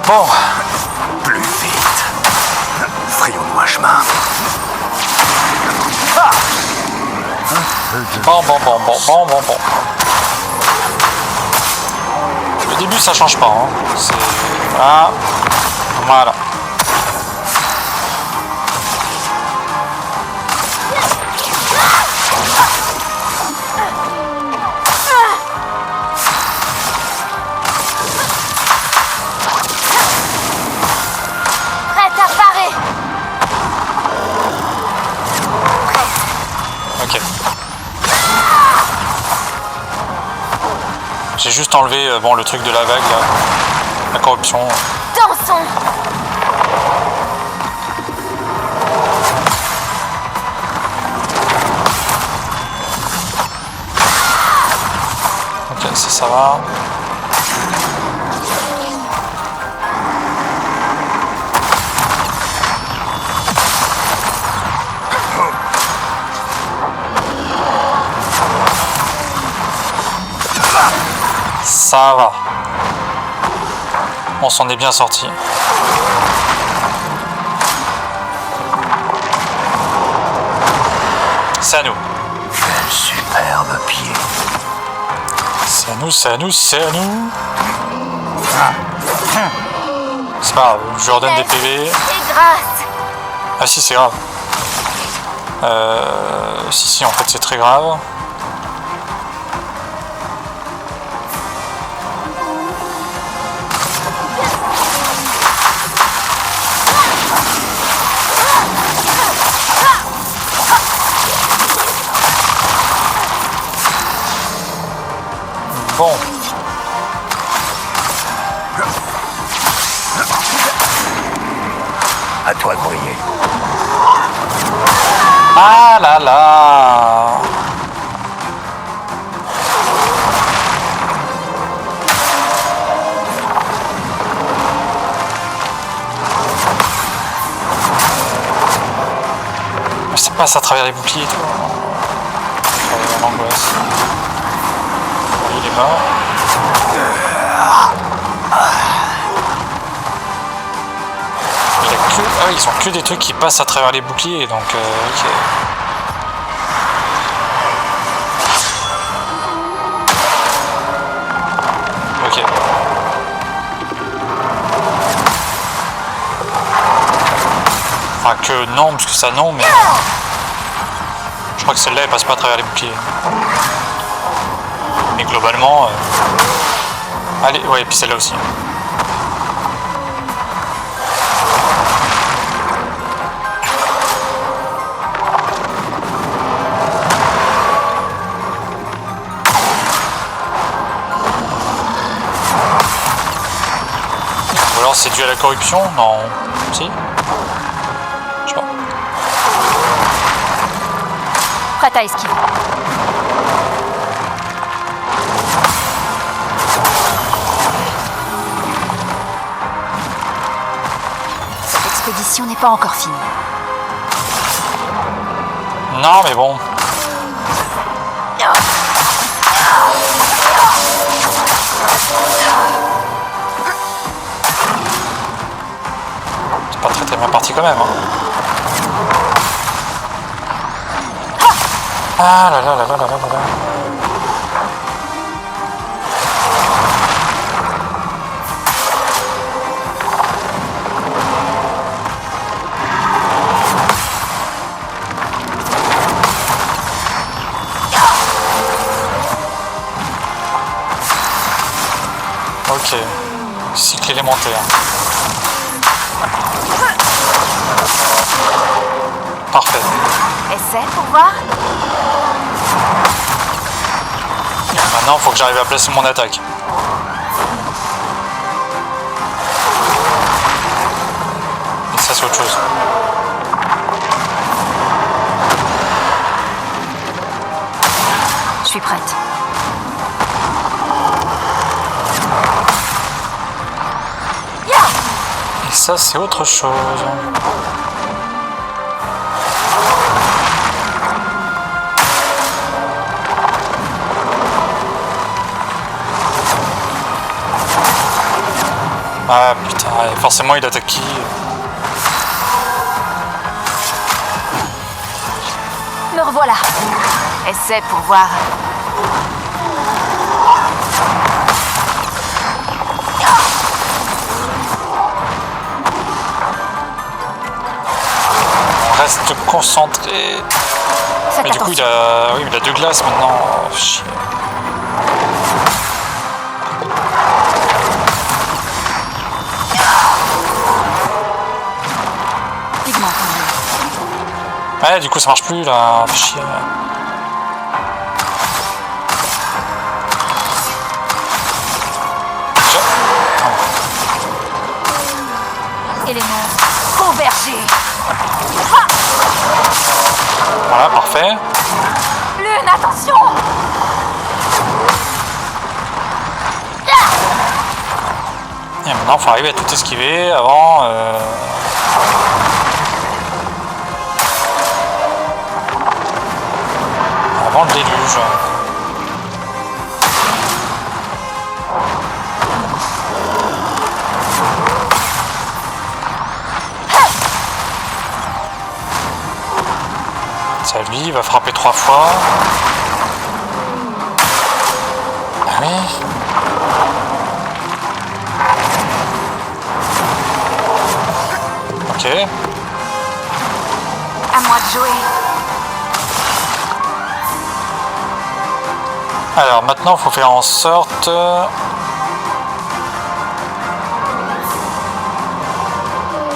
Bon. plus vite. Frayons-nous un chemin. Bon. Le début, ça change pas. Hein. C'est... Voilà. Prête à parer. Ok. J'ai juste enlevé bon, le truc de la vague, là. La corruption. Dansons. Ok, ça va. Ça va. On s'en est bien sorti. C'est à nous. Quel superbe pied. C'est à nous, c'est à nous, c'est à nous. C'est pas grave, je lui redonne des PV. C'est grâce. Ah si, c'est grave. Si, en fait, c'est très grave. Bon. À toi de briller. Ah là là. Ça passe à travers les boucliers et tout. L'angoisse. Il est mort. Il a que... Ah oui, ils ont que des trucs qui passent à travers les boucliers, donc ok. Ok. Enfin que non, parce que ça non, mais... Je crois que celle-là elle passe pas à travers les boucliers. Mais globalement... Allez, ouais, et puis celle-là aussi. Ou alors c'est dû à la corruption? Non. Si? Je sais pas. Prête à esquiver. Cette expédition n'est pas encore finie. Non, mais bon. C'est pas très bien parti quand même. Hein. Ah là là là là là là là. Ok, cycle élémentaire. Parfait. Essaie pour voir. Maintenant, il faut que j'arrive à placer mon attaque. Et ça, c'est autre chose. Je suis prête. Et ça, c'est autre chose. Ah putain, forcément il attaque qui? Me revoilà. Essaie pour voir. On reste concentré. Faites Mais du coup attention. oui, il a deux glaces maintenant. Oh, chier. Pigment. Ouais, du coup ça marche plus là. Chier. Élément convergé. Voilà, parfait. Lune, attention. Et maintenant il faut arriver à tout esquiver avant. Avant le déluge. Ça lui, il va frapper 3 fois. Allez. Ok. À moi de jouer. Alors maintenant il faut faire en sorte...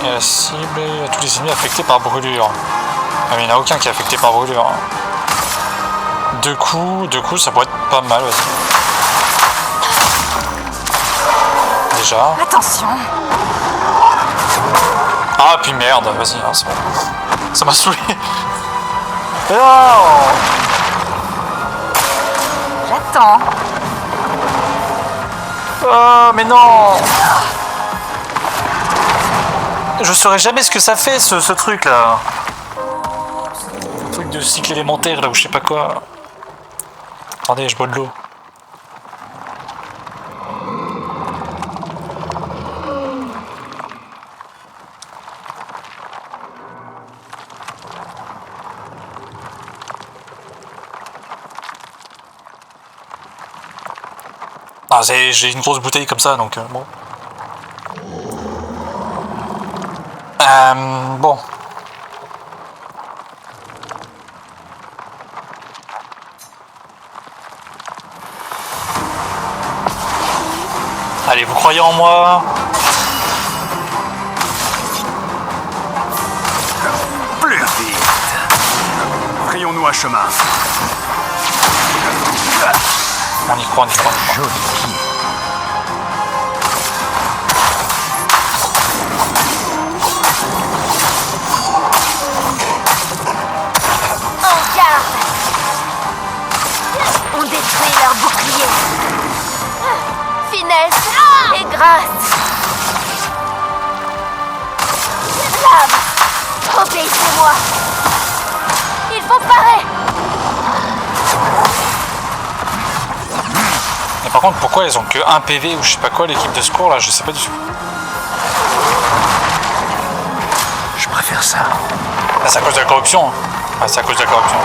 Et la cible et tous les ennemis affectés par brûlure. Ah mais il n'y en a aucun qui est affecté par brûlure. Deux coups ça pourrait être pas mal aussi. Déjà. Attention. Ah puis merde, vas-y, hein, c'est bon. Ça m'a saoulé. Non. J'attends. Oh, mais non. Je saurais jamais ce que ça fait, ce truc là. Le truc de cycle élémentaire là ou je sais pas quoi. Attendez, je bois de l'eau. Ah, j'ai une grosse bouteille comme ça, donc bon. Bon. Allez, vous croyez en moi? Plus vite. Frayons-nous un chemin. On y croit, on y croit. Joli pied. En garde. On détruit leur bouclier. Finesse et grâce. Lame, obéissez-moi. Il faut parer. Mais par contre, pourquoi ils ont que 1 PV ou je sais pas quoi, l'équipe de secours là, je sais pas du tout. Je préfère ça. Ah, c'est à cause de la corruption. Hein. Ah, c'est à cause de la corruption.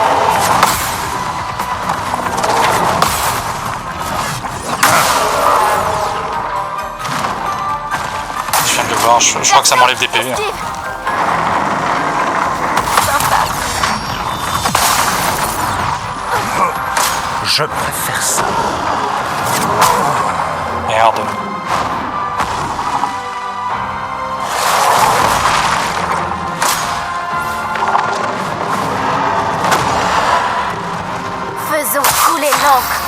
Je viens de le voir, je crois que ça m'enlève des PV. Hein. Je préfère ça. Merde. Faisons couler l'encre.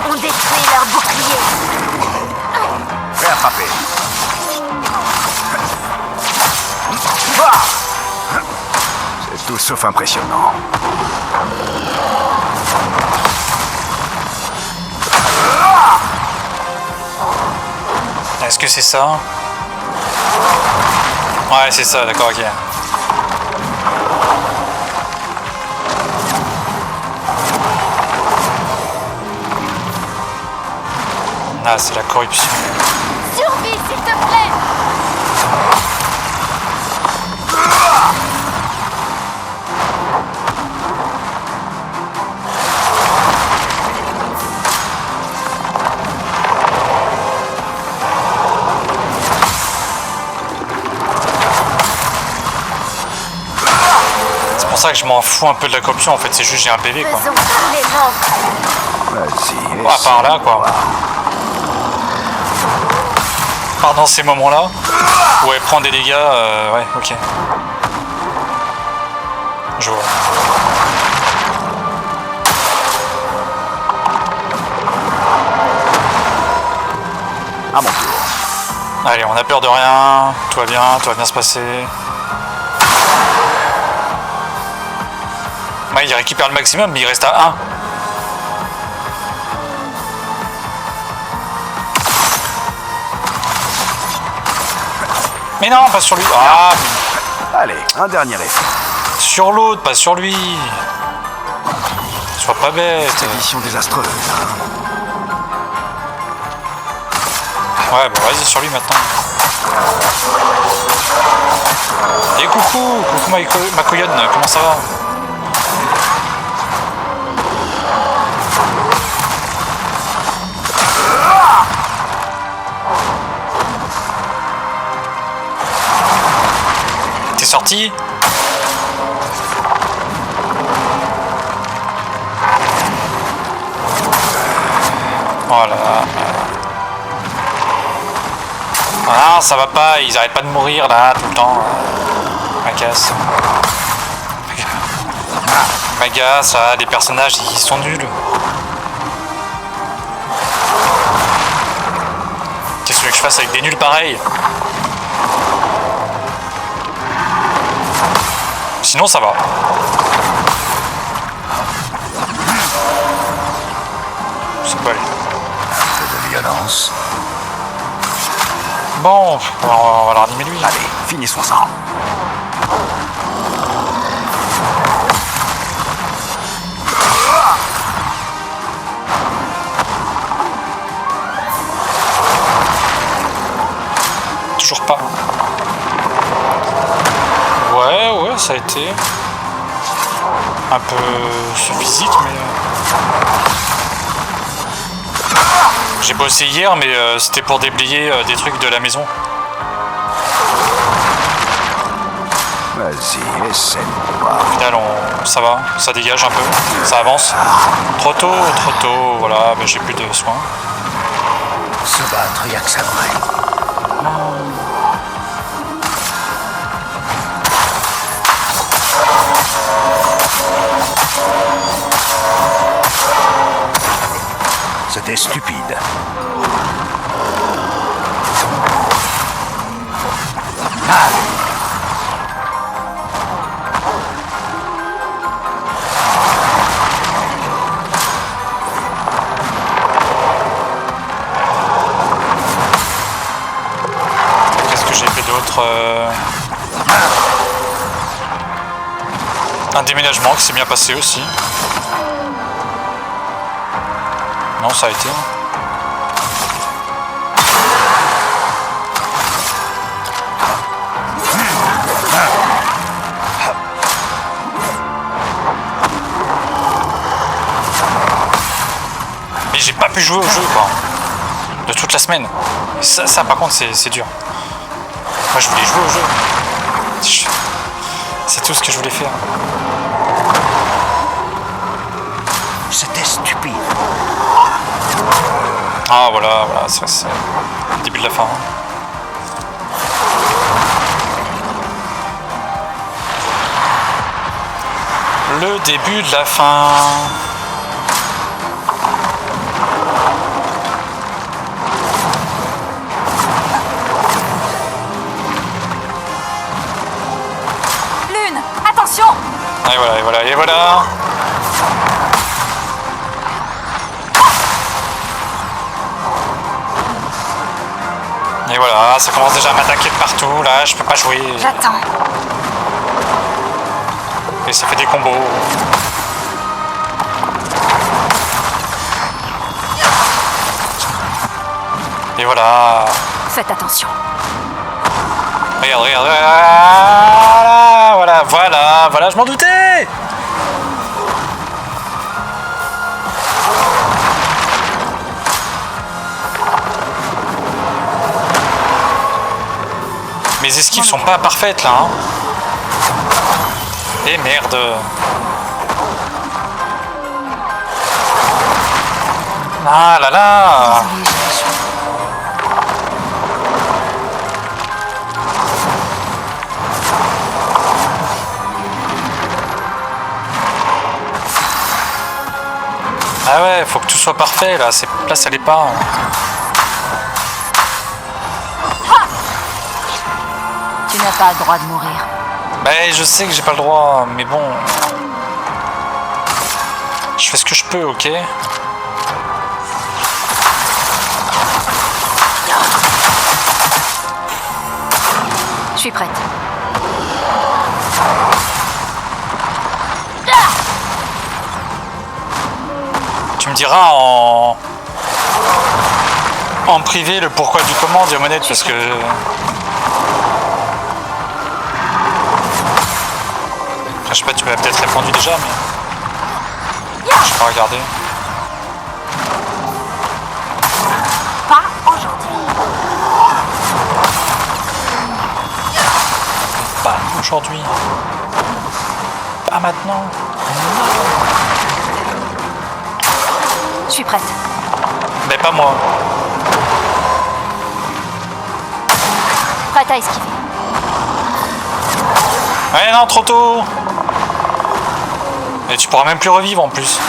On détruit leur bouclier. Prêt à frapper. Ah, c'est tout sauf impressionnant. Est-ce que c'est ça? Ouais, c'est ça, d'accord, ok. Ah, c'est la corruption. Survie, s'il te plaît. C'est pour ça que je m'en fous un peu de la corruption, en fait, c'est juste j'ai un PV quoi. Faisons couler l'encre. Vas-y. À part là quoi. Part dans ces moments-là. Ouais, prend des dégâts, ouais, ok. Je vois. À mon tour. Allez, on a peur de rien, tout va bien se passer. Ouais, il récupère le maximum, mais il reste à 1. Mais non, pas sur lui. Ah, Allez, un dernier effort. sur l'autre, pas sur lui. Sois pas bête. Mission désastreuse. Ouais, bon, vas-y sur lui maintenant. Et coucou ma couillonne, comment ça va? T'es sorti? Voilà. Ah, ça va pas, ils arrêtent pas de mourir là tout le temps. M'agace. M'agace, ah, les personnages ils sont nuls. Qu'est-ce que je fasse avec des nuls pareils? Sinon ça va. Ça peut aller. Un peu de violence. Bon, on va le ranimer lui. Allez, finissons ça. Toujours pas. Ouais, ça a été un peu physique, mais j'ai bossé hier, mais c'était pour déblayer des trucs de la maison. Vas-y, essaie de Au voir. final, ça va, ça dégage un peu, ça avance. Trop tôt, voilà, mais j'ai plus de soins. Se battre, y'a que ça de vrai. C'était stupide. Qu'est-ce que j'ai fait d'autre Un déménagement qui s'est bien passé aussi. Non, ça a été. Mais j'ai pas pu jouer au jeu, quoi. De toute la semaine. Ça par contre, c'est dur. Moi, je voulais jouer au jeu. C'est tout ce que je voulais faire. C'était stupide. Ah voilà, c'est le début de la fin. Le début de la fin. Lune, attention! Et voilà. Et voilà, ça commence déjà à m'attaquer de partout, là, je peux pas jouer. J'attends. Et ça fait des combos. Et voilà. Faites attention. Regarde. Voilà, je m'en doutais. Mes esquives sont pas parfaites là. Hein. Et merde. Ah là là. Désolée, j'ai échoué. Ah ouais, faut que tout soit parfait là. Là, ça l'est pas. Tu n'as pas le droit de mourir. Ben, je sais que j'ai pas le droit, mais bon. Je fais ce que je peux, ok? Je suis prête. Tu me diras en privé le pourquoi du comment, Diomonette, parce que. Enfin, je sais pas, tu m'as peut-être répondu déjà, mais. Je vais pas regarder. Pas aujourd'hui. Pas aujourd'hui. Pas maintenant. Je suis prête. Mais pas moi. Prête à esquiver. Ouais, non, trop tôt. Et tu pourras même plus revivre en plus.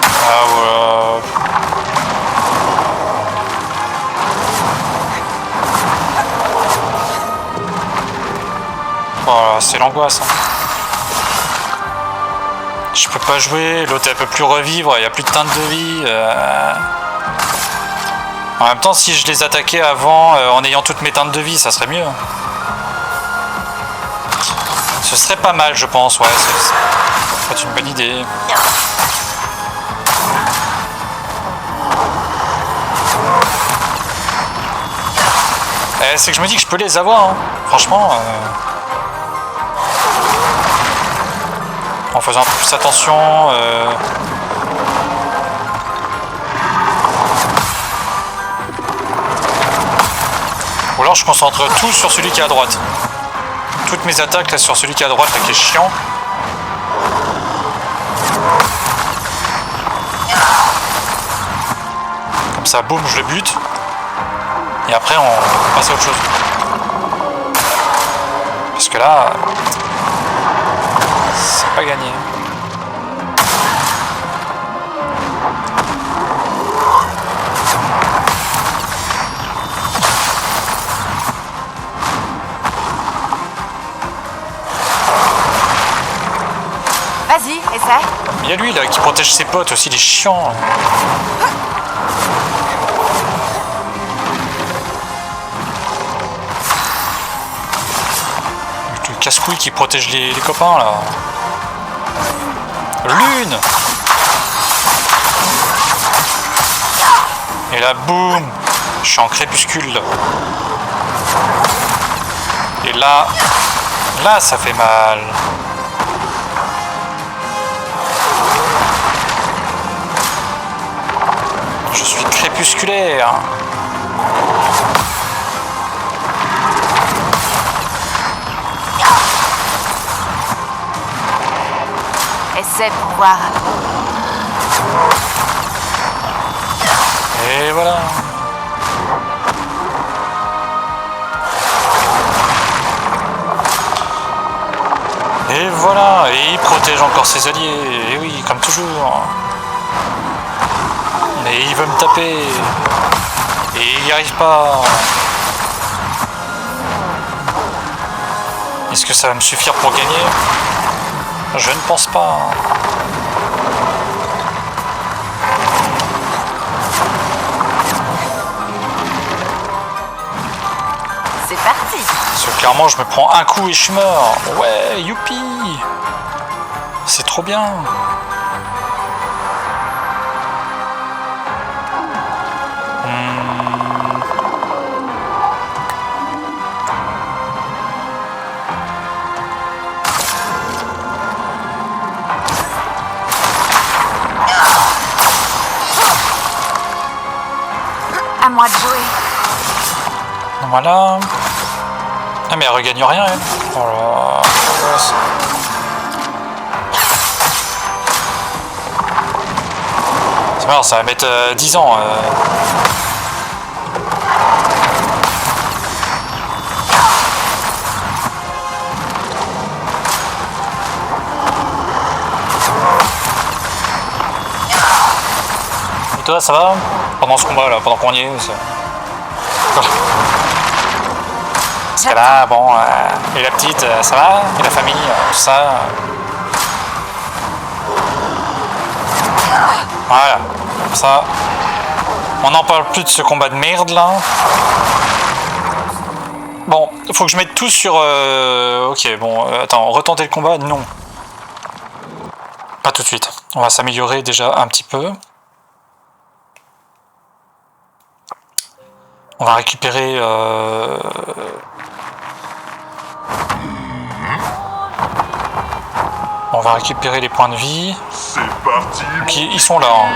Ah voilà. Voilà, c'est l'angoisse. Hein. Je peux pas jouer, l'autre elle peut plus revivre, il y a plus de teinte de vie. En même temps, si je les attaquais avant en ayant toutes mes teintes de vie, ça serait mieux. Ce serait pas mal, je pense, ouais, c'est une bonne idée. C'est que je me dis que je peux les avoir, hein. Franchement. En faisant un peu plus attention. Ou alors je concentre tout sur celui qui est à droite. Toutes mes attaques là sur celui qui est à droite là qui est chiant. Comme ça, boum, je le bute. Et après on passe à autre chose. Parce que là, c'est pas gagné. Vas-y, essaie. Il y a lui là qui protège ses potes aussi, il est chiant. Le casse-couille qui protège les copains là. Lune. Et là, boum. Je suis en crépuscule là. Et là, ça fait mal. Je suis crépusculaire. Essaie pour voir. Et voilà. Et voilà. Et il protège encore ses alliés. Et oui, comme toujours. Mais il veut me taper. Et il n'y arrive pas. Est-ce que ça va me suffire pour gagner? Je ne pense pas. C'est parti. Parce que clairement, je me prends un coup et je suis mort. Ouais, youpi. C'est trop bien. À moi de jouer. Voilà. Ah mais elle regagne rien elle. Oh là. C'est marrant, ça va mettre 10 ans. Et toi ça va? Pendant ce combat là, pendant qu'on y est, ça... Parce que là, bon, et la petite, ça va? Et la famille, tout ça? Voilà, ça. On n'en parle plus de ce combat de merde là. Bon, faut que je mette tout sur... Ok, bon, attends, retenter le combat? Non. Pas tout de suite. On va s'améliorer déjà un petit peu. On va récupérer... On va récupérer les points de vie. C'est parti. Donc, ils sont là. Hein.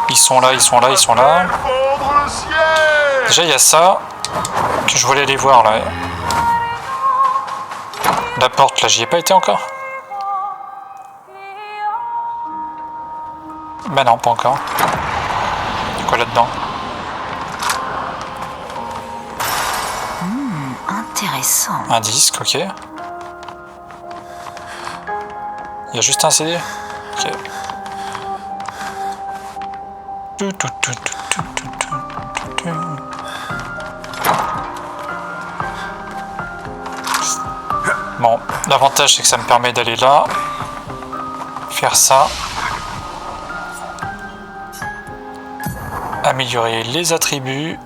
Ils sont là, ils sont là, ils sont là. Déjà, il y a ça que je voulais aller voir là. La porte, là, j'y ai pas été encore. Bah non, pas encore. Il y a quoi là-dedans? Intéressant. Un disque, ok. Il y a juste un CD? Ok. Bon, l'avantage c'est que ça me permet d'aller là, faire ça, améliorer les attributs.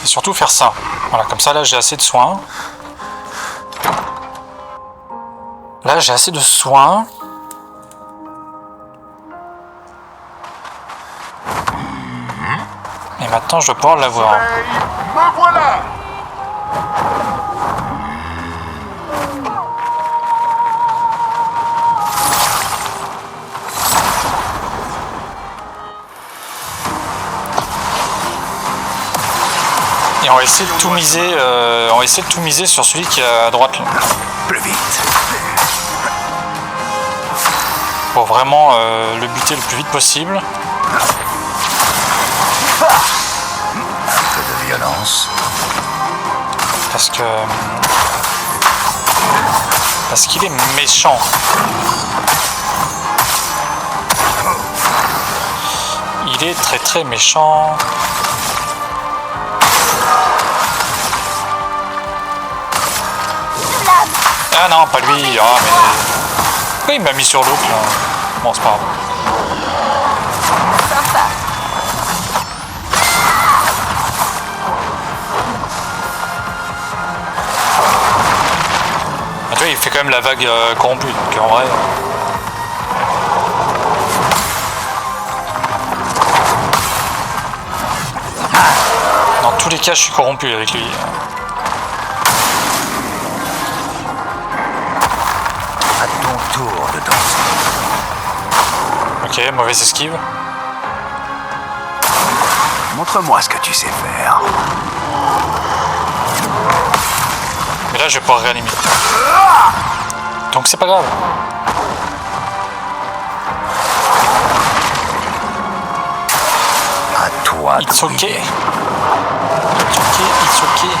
Et surtout faire ça. Voilà, comme ça là j'ai assez de soins. Là j'ai assez de soins. Et maintenant je vais pouvoir l'avoir. Me voilà! Et on va essayer de tout miser, sur celui qui est à droite là. Plus vite. Pour vraiment le buter le plus vite possible. Un peu de violence. Parce qu'il est méchant. Il est très très méchant. Ah non, pas lui. Ah mais pourquoi il m'a mis sur l'autre là? Bon, c'est pas grave. Sympa. Ah, tu vois, il fait quand même la vague corrompue, donc en vrai. Dans tous les cas, je suis corrompu avec lui. À ton tour de danser. Ok, mauvaise esquive. Montre-moi ce que tu sais faire. Mais là, je vais pouvoir réanimer. Donc c'est pas grave. À toi de It's okay. briller. It's okay, it's okay.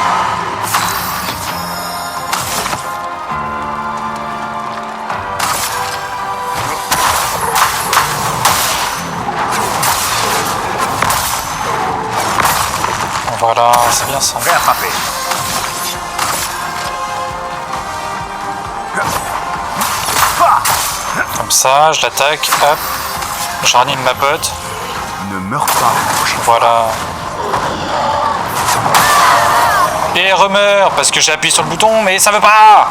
Voilà, c'est bien ça. Prêt à frapper. Comme ça, je l'attaque, hop. Je ranime ma pote. Ne meurs pas. Voilà. Et elle remeurt parce que j'ai appuyé sur le bouton, mais ça veut pas.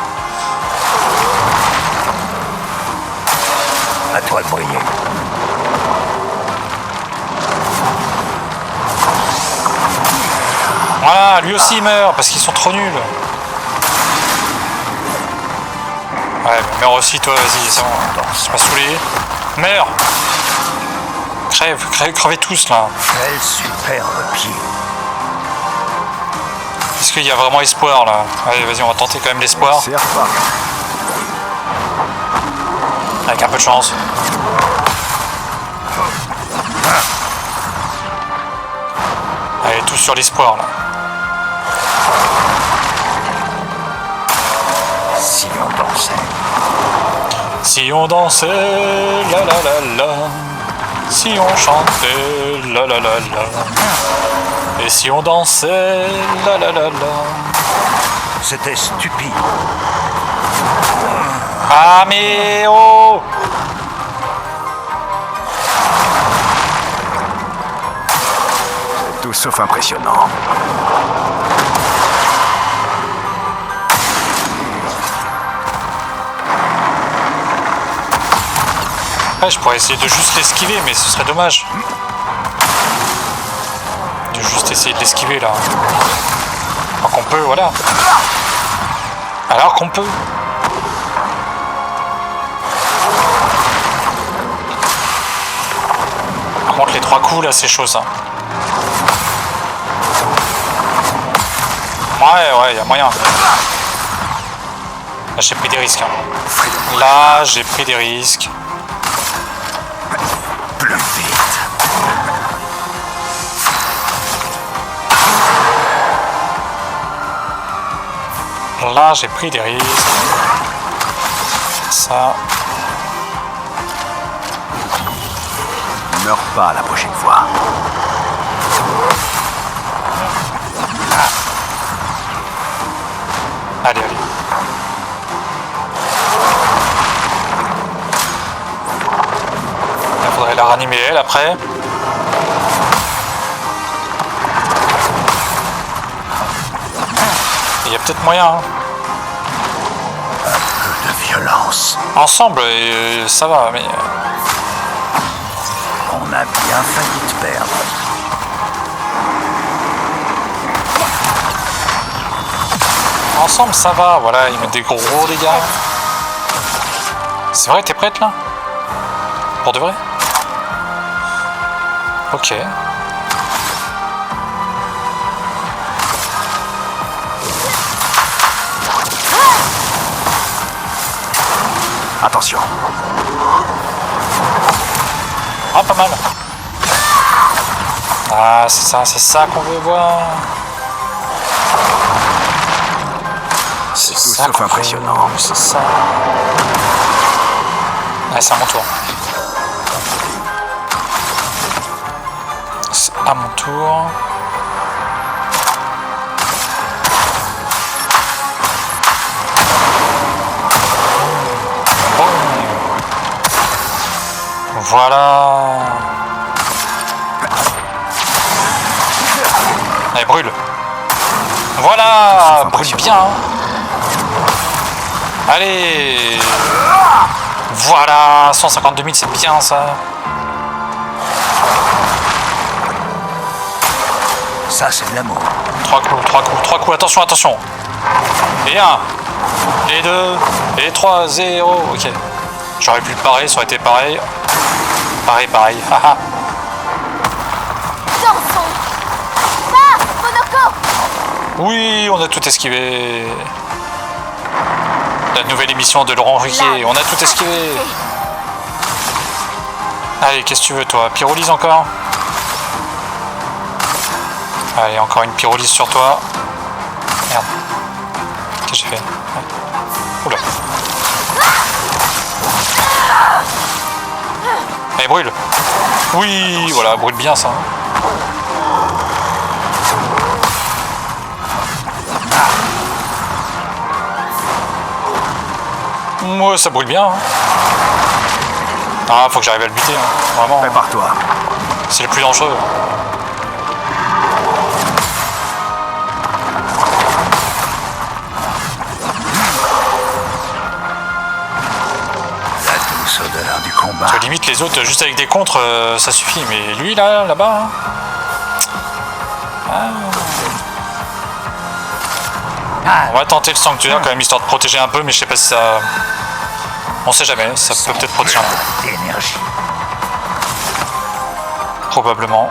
À toi de briller. Voilà, lui aussi il meurt parce qu'ils sont trop nuls. Ouais, mais meurs aussi toi, vas-y, c'est bon. C'est pas saoulé. Meurs. Crevez tous là. Quel superbe pied. Est-ce qu'il y a vraiment espoir là? Allez, vas-y, on va tenter quand même l'espoir. Serre pas. Avec un peu de chance. Allez, tous sur l'espoir là. Si on dansait. Si on dansait, la la la la. Si on chantait, la la la la. Et si on dansait, la la la la. C'était stupide. Ah mais oh! tout sauf impressionnant. Ouais, je pourrais essayer de juste l'esquiver, mais ce serait dommage. De juste essayer de l'esquiver là. Alors qu'on peut, voilà. Alors qu'on peut. Par contre, les 3 coups là, c'est chaud ça. Ouais, y a moyen. Là, j'ai pris des risques. Hein. Là, j'ai pris des risques. Plus vite. Là, j'ai pris des risques. Ça. Meurs pas la prochaine fois. Allez. Il faudrait la ranimer elle après. Il y a peut-être moyen. Hein. Un peu de violence. Ensemble, ça va, mais... On a bien failli te perdre. Ensemble, ça va, voilà, ils mettent des gros dégâts. C'est vrai, t'es prête là? Pour de vrai? Ok. Attention. Ah, pas mal. Ah, c'est ça qu'on veut voir. C'est tout sauf impressionnant. C'est ça. Ouais, c'est à mon tour. C'est à mon tour. Voilà. Allez, brûle. Voilà, brûle bien. Allez. Voilà, 152 000, c'est bien ça. Ça, c'est de l'amour. 3 coups, attention. Et 1, et 2, et 3, 0, ok. J'aurais pu le parer, ça aurait été pareil. Pareil, haha. Dansons. Ah, Monoko. Oui, on a tout esquivé. La nouvelle émission de Laurent Ruquier, on a tout esquivé. Allez, qu'est-ce que tu veux toi? Pyrolyse encore? Allez, encore une pyrolyse sur toi. Merde. Qu'est-ce que j'ai fait? Oula. Allez, brûle. Oui, voilà, brûle bien ça. Ouais, ça brûle bien. Hein. Ah, faut que j'arrive à le buter. Hein. Vraiment. Prépare-toi. C'est le plus dangereux. La douce odeur du combat. Parce que limite les autres, juste avec des contres, ça suffit. Mais lui, là-bas... Hein. On va tenter le sanctuaire quand même, histoire de protéger un peu, mais je sais pas si ça... On sait jamais, ça peut peut-être protéger un peu. Énergie. Probablement.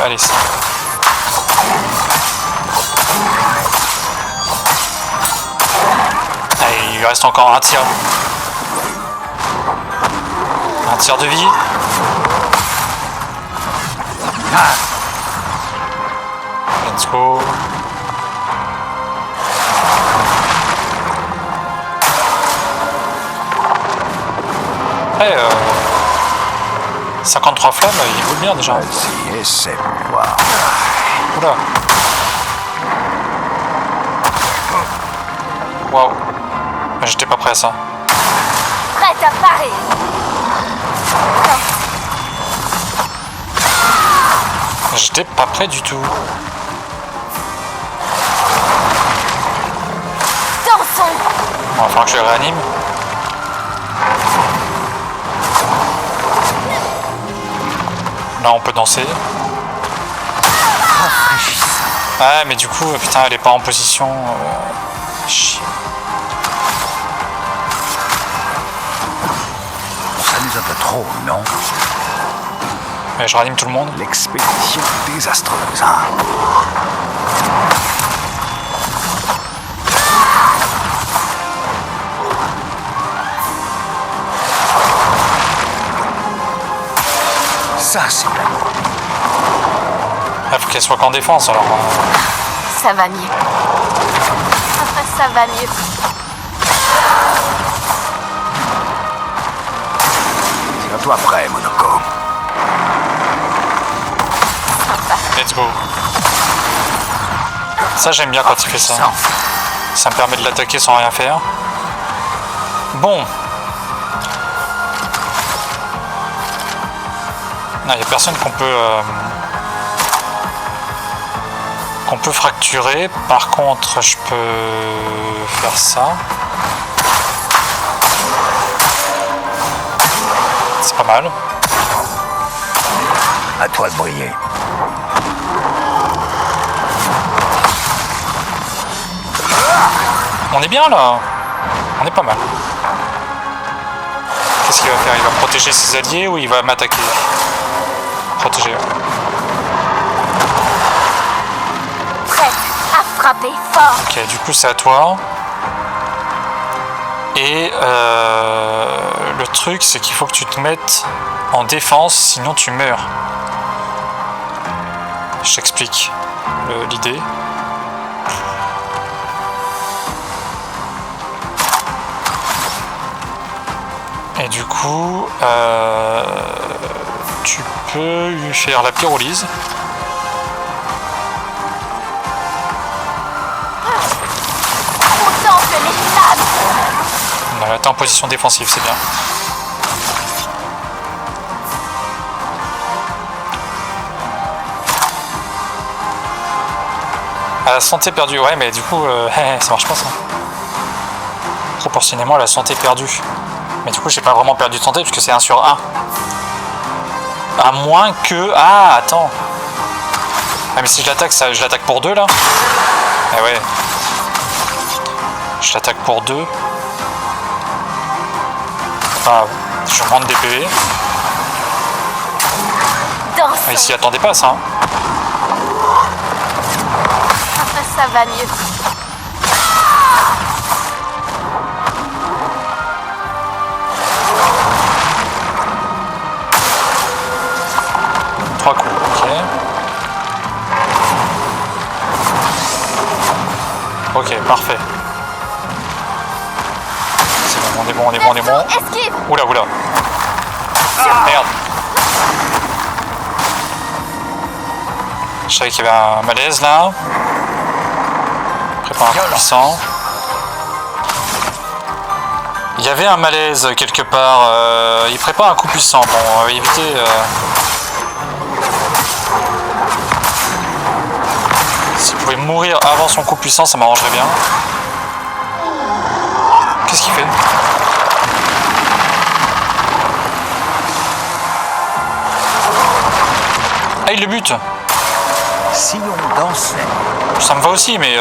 Allez, ça. Allez, il lui reste encore un tir. Un tir de vie. Let's go. Après, 53 flammes, il vaut bien déjà. Vas-y, essaie de voir. Oula. Waouh. J'étais pas prêt à ça. Prête à parer. J'étais pas prêt du tout. Dansons. Bon, il va falloir que je le réanime. Là, on peut danser. Ouais, mais du coup, putain, elle est pas en position. Chier. On s'amuse un peu trop, non? Mais je réanime tout le monde. L'expédition désastreuse, hein? Ça, c'est l'amour. Il faut qu'elle soit qu'en défense alors. Ça va mieux. Ça va mieux. Tiens-toi prêt, Monoko. Let's go. Ça, j'aime bien quand il fait ça. Ça me permet de l'attaquer sans rien faire. Bon. Non, il n'y a personne qu'on peut fracturer. Par contre, je peux faire ça. C'est pas mal. À toi de briller. On est bien là. On est pas mal. Qu'est-ce qu'il va faire? Il va protéger ses alliés ou il va m'attaquer? Protéger. Prête à frapper fort. Ok, du coup c'est à toi. Et le truc c'est qu'il faut que tu te mettes en défense, sinon tu meurs. Je t'explique l'idée. Et du coup, tu peux lui faire la pyrolyse. Contemple les flammes. Voilà, t'es en position défensive, c'est bien. À la santé perdue, ouais, mais du coup, ça marche pas ça. Proportionnellement à la santé perdue. Mais du coup, j'ai pas vraiment perdu de santé puisque c'est 1 sur 1. À moins que... Ah, attends. Ah, mais si je l'attaque, je l'attaque pour 2 là. Eh ouais. Je l'attaque pour 2. Ah, je rentre des PV. Dansons. Ah, il s'y attendait pas ça. Hein. Ça va mieux. 3 coups, ok. Ok, parfait. C'est bon, on est bon, on est bon, on est bon. Esquive. Oula, oula. Merde. Je savais qu'il y avait un malaise là. Prépare un coup puissant. Il y avait un malaise quelque part. Il prépare un coup puissant. Bon, on va éviter. S'il pouvait mourir avant son coup puissant, ça m'arrangerait bien. Qu'est-ce qu'il fait? Ah, il le bute. Si on dansait. Ça me va aussi, mais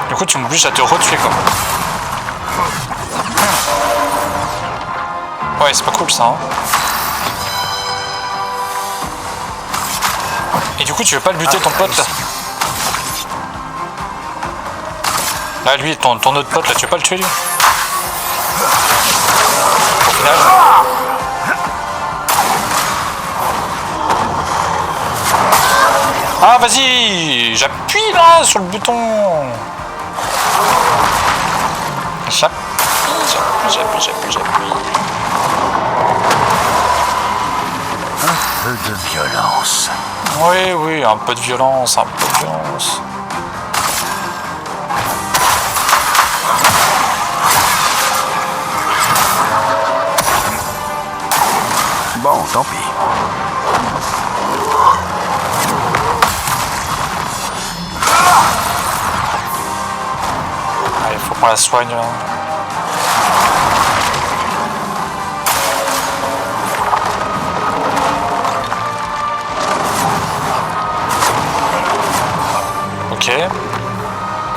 du coup, tu m'obliges à te retuer, quoi. Ouais, c'est pas cool, ça. Hein. Et du coup, tu veux pas le buter, ton pote, là? Là, lui, ton autre pote, là, tu veux pas le tuer, lui? Au final... Ah, vas-y! J'appuie, là, sur le bouton! J'appuie. Un peu de violence. Oui, un peu de violence, Bon, tant pis. Faut qu'on la soigne. Là. Ok.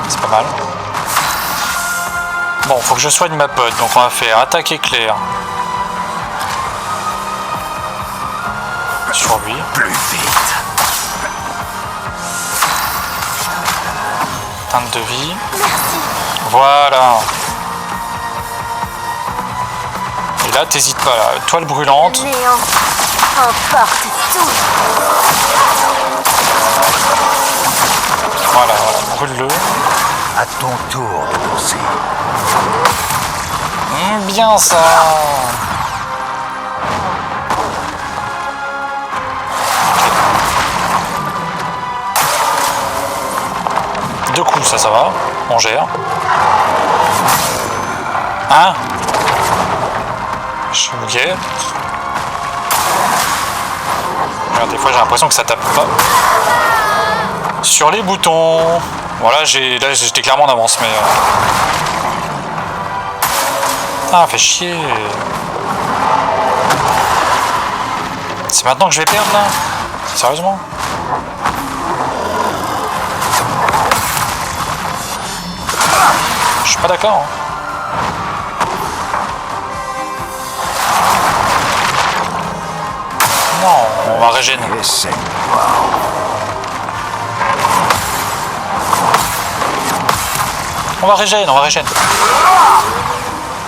C'est pas mal. Bon, faut que je soigne ma pote. Donc on va faire attaque éclair. Sur lui. Plus vite. Teinte de vie. Merci. Voilà. Et là, t'hésites pas là. Toile brûlante. Néant. Emporte tout. Voilà, brûle-le. À ton tour de penser. Bien ça. Deux coups, ça va. On gère. Hein? Je suis bouquet. Regarde, des fois j'ai l'impression que ça tape pas. Sur les boutons. Voilà, là j'étais clairement en avance, mais... Ah, fait chier. C'est maintenant que je vais perdre, là? Sérieusement? Je suis pas d'accord. Hein. Non, on va régénérer. Essaie. On va régénérer.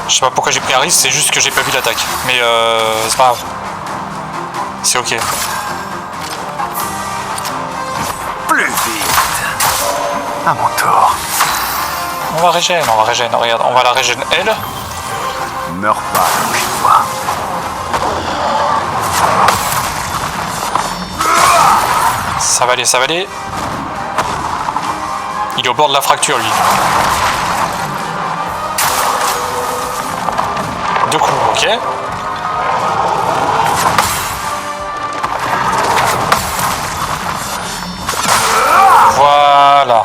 Je sais pas pourquoi j'ai pris un risque, c'est juste que j'ai pas vu l'attaque. Mais c'est pas grave. C'est ok. Plus vite. À mon tour. On va régénérer. Regarde, on va la régénérer elle. Meurs pas la prochaine fois. Ça va aller. Il est au bord de la fracture, lui. Deux coups, ok. Voilà.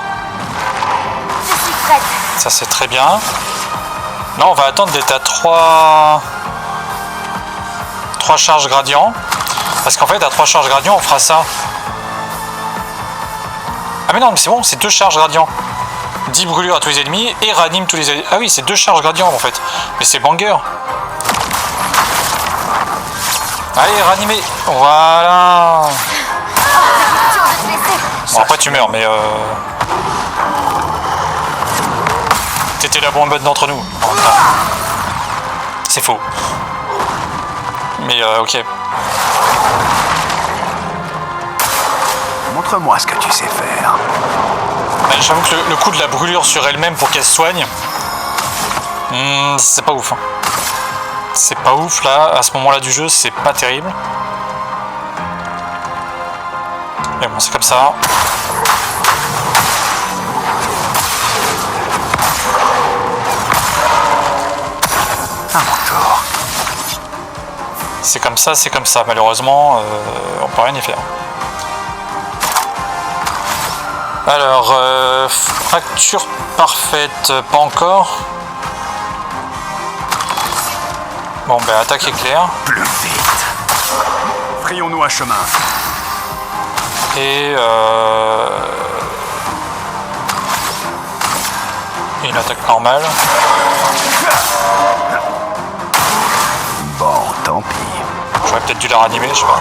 Je suis prête. Ça, c'est très bien. Là, on va attendre d'être à 3 charges gradients. Parce qu'en fait, à 3 charges gradients, on fera ça. Ah mais non, mais c'est bon, c'est 2 charges gradients. 10 brûlures à tous les ennemis et ranime tous les ennemis. Ah oui, c'est 2 charges gradients en fait. Mais c'est banger. Allez, ranimer. Voilà. Bon, après tu meurs, mais t'étais la bonne d'entre nous. C'est faux. Mais ok. Montre-moi ce que tu sais faire. J'avoue que le coup de la brûlure sur elle-même pour qu'elle se soigne, c'est pas ouf. Hein. C'est pas ouf là, à ce moment-là du jeu, c'est pas terrible. Mais bon, c'est comme ça. À mon tour. C'est comme ça. Malheureusement, on peut rien y faire. Alors, fracture parfaite, pas encore. Bon, ben attaque éclair. Plus vite. Frayons-nous un chemin. Et une attaque normale. Bon, tant pis. J'aurais peut-être dû la ranimer, je sais pas.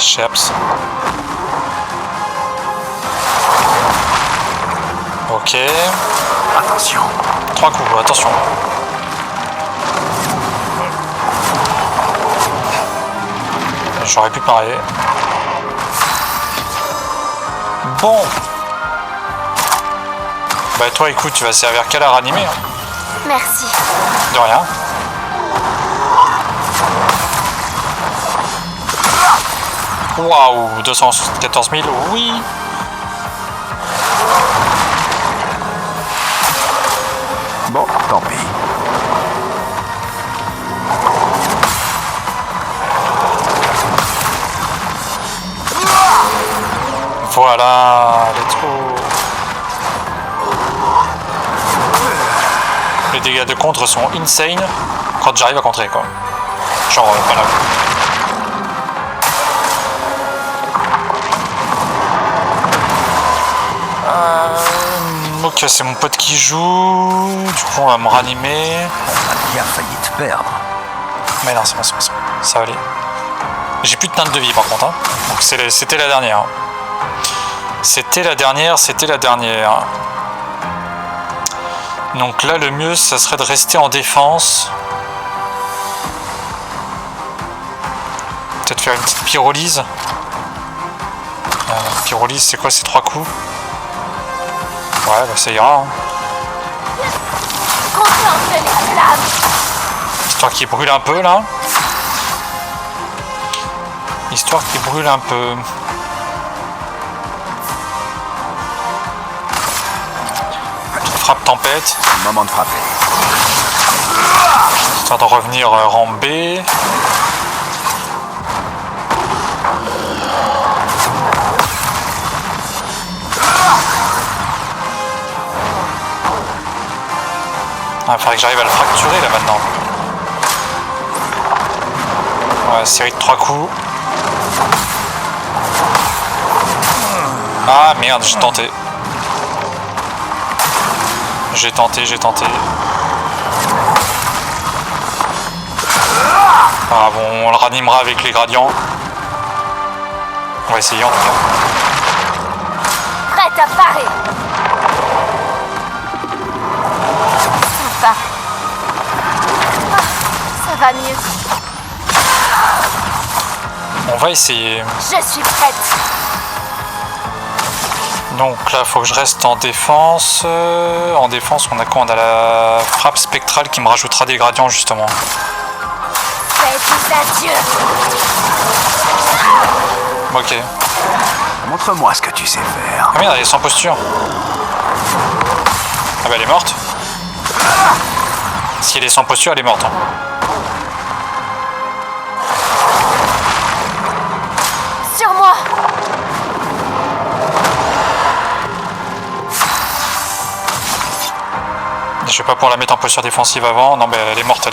Chaps. Ok. Attention. 3 coups, attention. J'aurais pu parer. Bon. Bah toi écoute, tu vas servir qu'à la ranimer. Hein. Merci. De rien. Waouh, 214 000, oui. Bon, tant pis. Voilà. Voilà, let's go. Les dégâts de contre sont insane quand j'arrive à contrer quoi. Genre voilà. Ok, c'est mon pote qui joue. Du coup, on va me ranimer. On a bien failli te perdre. Mais non, c'est bon, c'est bon, c'est bon. Ça va aller. J'ai plus de teinte de vie par contre. Hein. Donc c'était la dernière. C'était la dernière. Donc là, le mieux, ça serait de rester en défense. Peut-être faire une petite pyrolyse. Pyrolyse, c'est quoi ces 3 coups? Ouais, bah ça ira. Hein. Contemple les flammes. Histoire qu'il brûle un peu là. Histoire qu'il brûle un peu. Petite frappe tempête. Moment de frapper. Histoire de revenir rang B. Ah, il faudrait que j'arrive à le fracturer là maintenant. Ouais, série de 3 coups. Ah merde, j'ai tenté. J'ai tenté. Ah bon, on le ranimera avec les gradients. On va essayer en tout cas. Prête à parer. Ça va mieux. On va essayer. Je suis prête. Donc là, faut que je reste en défense. En défense, on a quoi? On a la frappe spectrale qui me rajoutera des gradients justement. Faites adieu. Ok. Montre-moi ce que tu sais faire. Ah merde, elle est sans posture. Ah bah elle est morte. Si elle est sans posture, elle est morte. Hein. Sur moi. Je vais pas pouvoir la mettre en posture défensive avant. Non, mais elle est morte.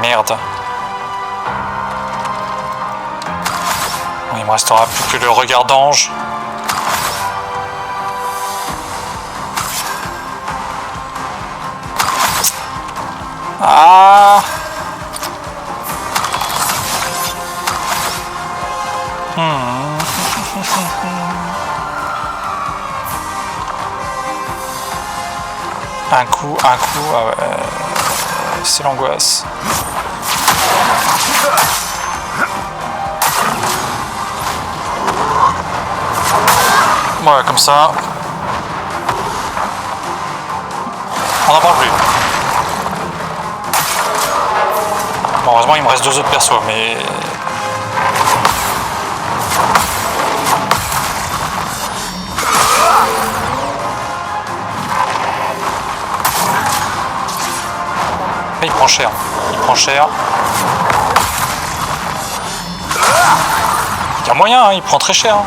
Merde. Bon, il me restera plus que le regard d'ange. Ah. Un coup, ah ouais. C'est l'angoisse. Ouais, comme ça. On n'en parle plus. Bon, heureusement, il me reste 2 autres persos, mais... Il prend cher. Il y a moyen, hein, il prend très cher. Hein.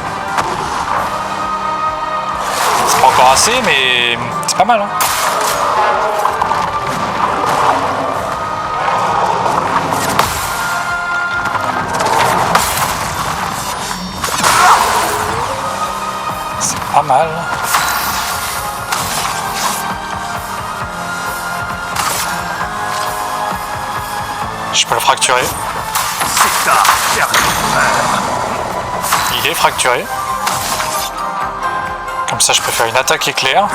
C'est pas encore assez, mais c'est pas mal. Hein. C'est pas mal. Je peux le fracturer. C'est ta dernière. Il est fracturé. Comme ça, je peux faire une attaque éclair.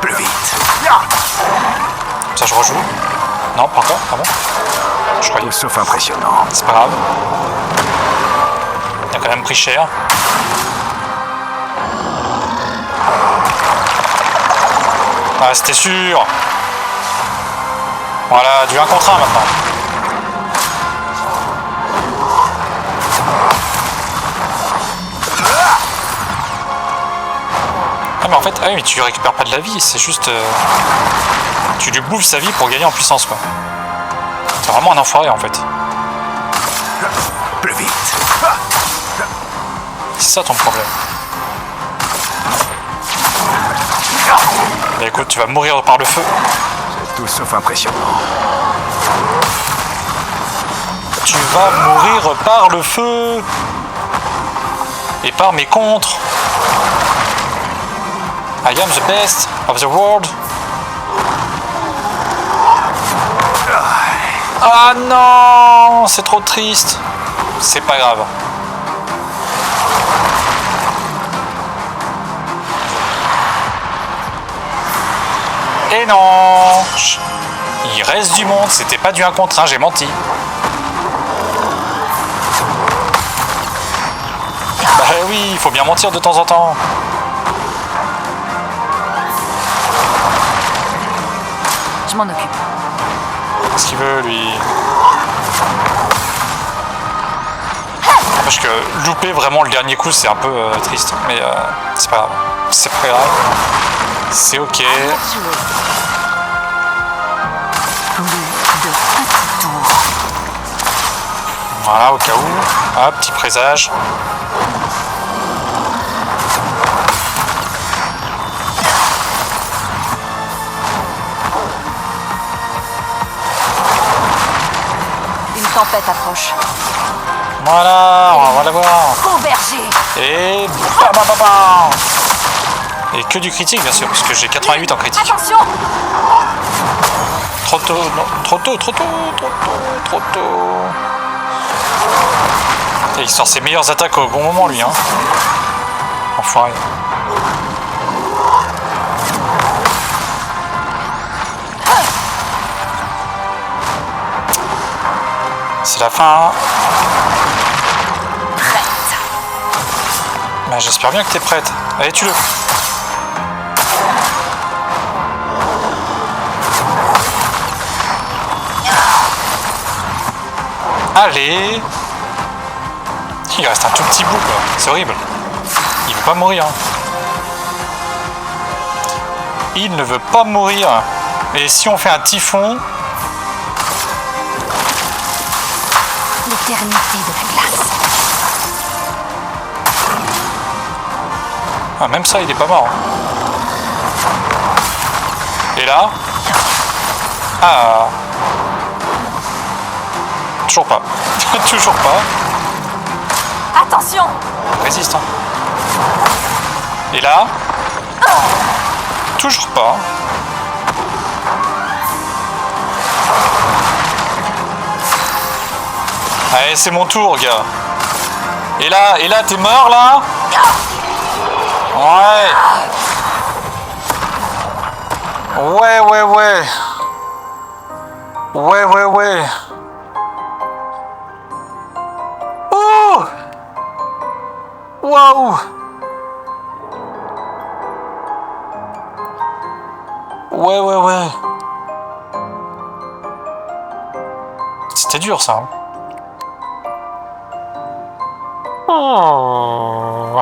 Plus vite. Comme ça, je rejoue. Non, pas encore. Ah bon? Je croyais. Tout sauf impressionnant. C'est pas grave. Il a quand même pris cher. Ah, c'était sûr. Voilà, du 1 contre 1 maintenant. Ah mais en fait, ah oui, mais tu récupères pas de la vie, c'est juste... tu lui bouffes sa vie pour gagner en puissance quoi. C'est vraiment un enfoiré en fait. Plus vite. C'est ça ton problème. Bah écoute, tu vas mourir par le feu. C'est tout sauf impressionnant. Tu vas mourir par le feu. Et par mes contres. I am the best of the world. Ah non, c'est trop triste. C'est pas grave. Et non, il reste du monde. C'était pas du 1 contre 1, j'ai menti. Bah oui, il faut bien mentir de temps en temps. Je m'en occupe. Qu'est-ce qu'il veut, lui? Parce que louper vraiment le dernier coup, c'est un peu triste. Mais c'est pas grave. C'est pas grave. C'est ok. Plus de petits tours. Voilà, au cas où. Hop, petit présage. Une tempête approche. Voilà, on va la voir. Au berger. Et bam bam bam bam. Et que du critique, bien sûr, parce que j'ai 88 en critique. Attention. Trop tôt, non, trop tôt, trop tôt, trop tôt, trop tôt. Et il sort ses meilleures attaques au bon moment, lui, hein. Enfoiré. C'est la fin, hein. Bah, j'espère bien que t'es prête. Allez, tue-le. Allez. Il reste un tout petit bout, quoi. C'est horrible. Il veut pas mourir. Il ne veut pas mourir. Et si on fait un typhon... L'éternité de la glace. Ah, même ça, il est pas mort. Et là... Ah... Toujours pas. Toujours pas. Attention. Résiste, hein. Et là... Toujours pas. Allez, c'est mon tour, gars. Et là, t'es mort, là? Ouais. Ouais, ouais, ouais. Ouais, ouais, ouais. Oh! Waouh! Ouais, ouais, ouais. C'était dur, ça. Hein. Oh.